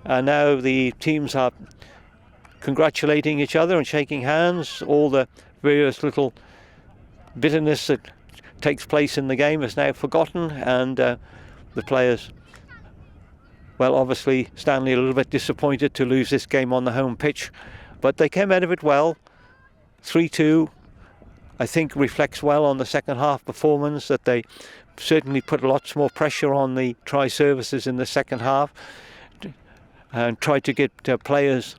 And now the teams are congratulating each other and shaking hands. All the various little bitterness that takes place in the game is now forgotten, and the players, well, obviously Stanley a little bit disappointed to lose this game on the home pitch, but they came out of it well. 3-2. I think reflects well on the second half performance, that they certainly put lots more pressure on the Tri-Services in the second half and tried to get players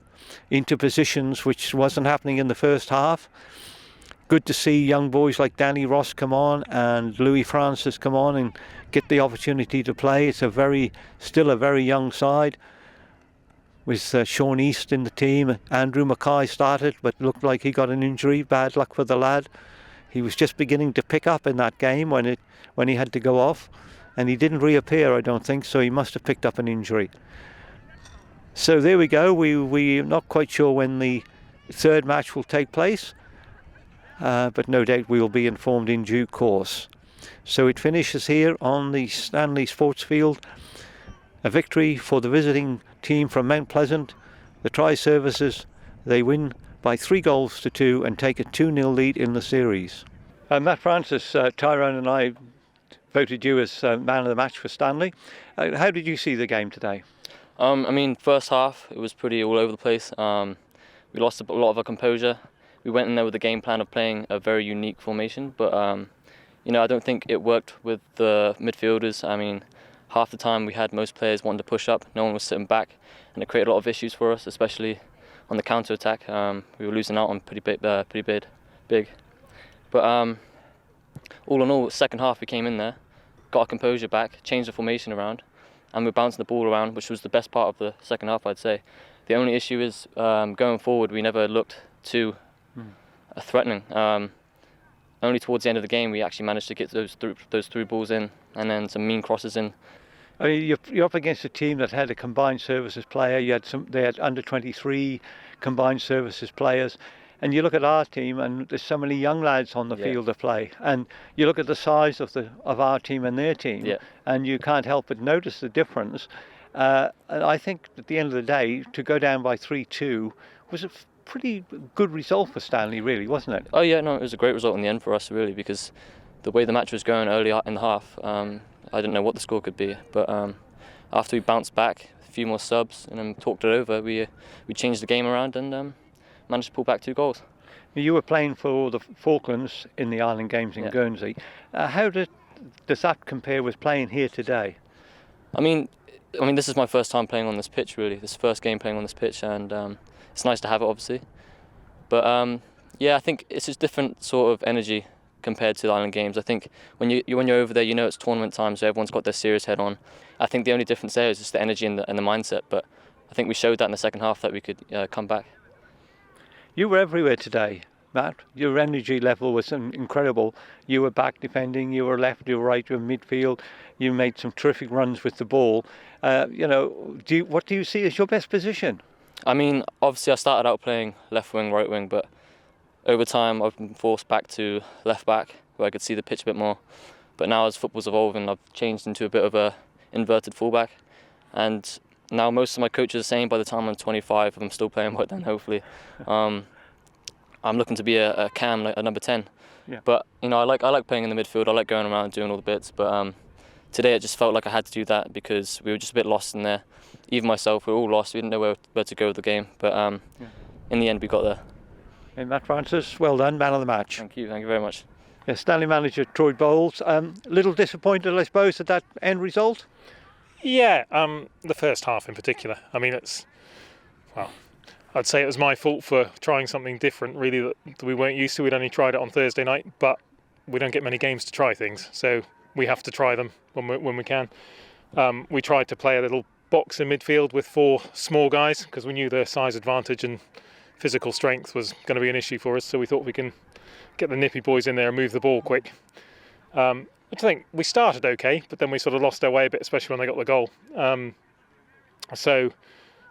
into positions which wasn't happening in the first half. Good to see young boys like Danny Ross come on and Louis Francis come on and get the opportunity to play. It's still a very young side with Sean East in the team. Andrew Mackay started, but looked like he got an injury. Bad luck for the lad. He was just beginning to pick up in that game when he had to go off, and he didn't reappear, I don't think, so he must have picked up an injury. So there we go. We're not quite sure when the third match will take place, but no doubt we will be informed in due course. So it finishes here on the Stanley Sports Field. A victory for the visiting team from Mount Pleasant. The Tri-Services, they win by 3-2 and take a 2-0 lead in the series. Matt Francis, Tyrone and I voted you as man of the match for Stanley. How did you see the game today? First half, it was pretty all over the place. We lost a lot of our composure. We went in there with a game plan of playing a very unique formation, but I don't think it worked with the midfielders. Half the time we had most players wanting to push up, no one was sitting back, and it created a lot of issues for us, especially on the counter attack. We were losing out on pretty big. But all in all, second half we came in there, got our composure back, changed the formation around, and we're bouncing the ball around, which was the best part of the second half, I'd say. The only issue is going forward, we never looked too threatening. Only towards the end of the game, we actually managed to get those through balls in, and then some mean crosses in. You're up against a team that had a combined services player. They had under 23 combined services players, and you look at our team, and there's so many young lads on the field of play. And you look at the size of our team and their team, and you can't help but notice the difference. And I think at the end of the day, to go down by 3-2 was a pretty good result for Stanley, really, wasn't it? Oh yeah, no, it was a great result in the end for us, really, because the way the match was going early in the half, I didn't know what the score could be. But after we bounced back, a few more subs, and then talked it over, we changed the game around and managed to pull back 2 goals. You were playing for the Falklands in the Island Games in Guernsey. How does that compare with playing here today? This is my first time playing on this pitch, really. This first game playing on this pitch, and it's nice to have it, obviously. But I think it's just different sort of energy compared to the Island Games. I think when you're over there, it's tournament time, so everyone's got their serious head on. I think the only difference there is just the energy and the mindset. But I think we showed that in the second half that we could come back. You were everywhere today, Matt. Your energy level was incredible. You were back defending, you were left, you were right, you were midfield. You made some terrific runs with the ball. What do you see as your best position? Obviously I started out playing left wing, right wing, but over time I've been forced back to left back, where I could see the pitch a bit more. But now as football's evolving, I've changed into a bit of a inverted fullback. And now most of my coaches are saying by the time I'm 25, I'm still playing well then, hopefully. I'm looking to be a cam, like a number 10. Yeah. But I like playing in the midfield. I like going around and doing all the bits. But today it just felt like I had to do that because we were just a bit lost in there. Even myself, we were all lost. We didn't know where to go with the game. But in the end, we got there. And Matt Francis, well done, man of the match. Thank you very much. Yeah, Stanley manager Troy Bowles, little disappointed, I suppose, at that end result. Yeah, the first half in particular. I'd say it was my fault for trying something different, really, that we weren't used to. We'd only tried it on Thursday night, but we don't get many games to try things, so we have to try them when we can. We tried to play a little box in midfield with 4 small guys because we knew their size advantage and physical strength was going to be an issue for us, so we thought we can get the nippy boys in there and move the ball quick. I think we started okay, but then we sort of lost our way a bit, especially when they got the goal. So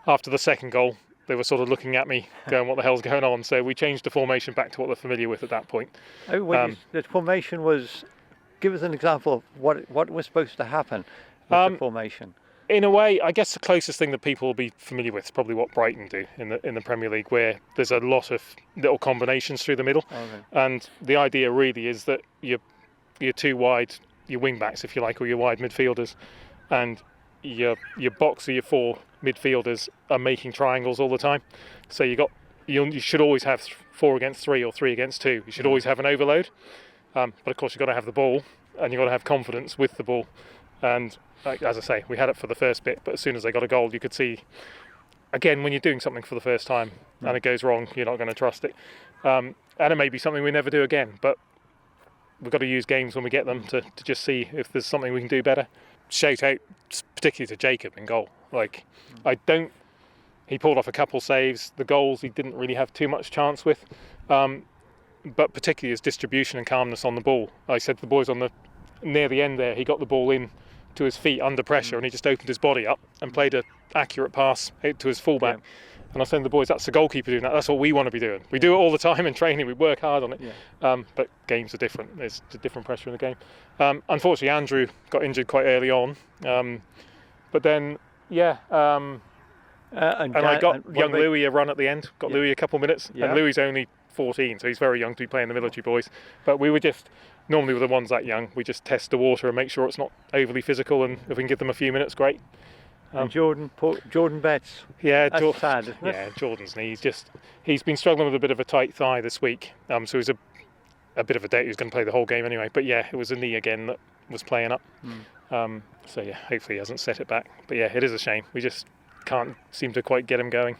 after the second goal, they were sort of looking at me going, what the hell's going on? So we changed the formation back to what they're familiar with at that point. The formation was, give us an example of what was supposed to happen with the formation. In a way, I guess the closest thing that people will be familiar with is probably what Brighton do in the Premier League, where there's a lot of little combinations through the middle. Okay. And the idea really is that you're 2 wide, your wing backs, if you like, or your wide midfielders, and your box or your 4 midfielders are making triangles all the time. So you should always have 4 against 3 or 3 against 2. You should always have an overload, but of course you've got to have the ball and you've got to have confidence with the ball. And as I say, we had it for the first bit, but as soon as they got a goal, you could see, again, when you're doing something for the first time and it goes wrong, you're not going to trust it. And it may be something we never do again, but we've got to use games when we get them to just see if there's something we can do better. Shout out particularly to Jacob in goal. He pulled off a couple saves. The goals he didn't really have too much chance with. but particularly his distribution and calmness on the ball. I said to the boys near the end there, he got the ball in to his feet under pressure, and he just opened his body up and played an accurate pass out to his fullback. Yeah. And I was saying to the boys, that's the goalkeeper doing that. That's what we want to be doing. We do it all the time in training. We work hard on it. Yeah. But games are different. There's a different pressure in the game. Unfortunately, Andrew got injured quite early on. But then, and I got young Louis a run at the end. Got Louis a couple minutes. Yeah. And Louis only 14, so he's very young to be playing the military boys. But we were just, normally with the ones that young, we just test the water and make sure it's not overly physical. And if we can give them a few minutes, great. And Jordan Betts. Yeah, That's sad, isn't it? Yeah, Jordan's knee. He's been struggling with a bit of a tight thigh this week. So he's a bit of a doubt he was going to play the whole game anyway. But yeah, it was a knee again that was playing up. So yeah, hopefully he hasn't set it back. But yeah, it is a shame. We just can't seem to quite get him going.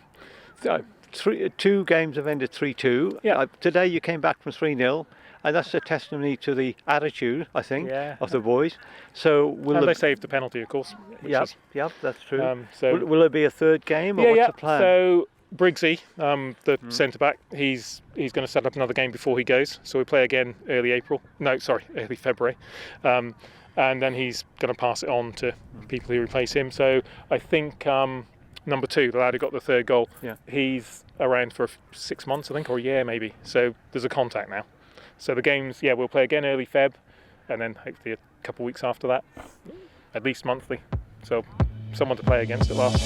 2 games have ended 3-2. Yeah. Today you came back from 3-0. And that's a testimony to the attitude, I think, of the boys. So they saved the penalty, of course. Yep, that's true. So will there be a third game, or what's the plan? So Briggsy, the centre back, he's going to set up another game before he goes. So we play again early February, and then he's going to pass it on to people who replace him. So I think number 2, the lad who got the 3rd goal, he's around for 6 months, I think, or a year maybe. So there's a contact now. So the games, we'll play again early Feb, and then hopefully a couple of weeks after that, at least monthly. So someone to play against at last.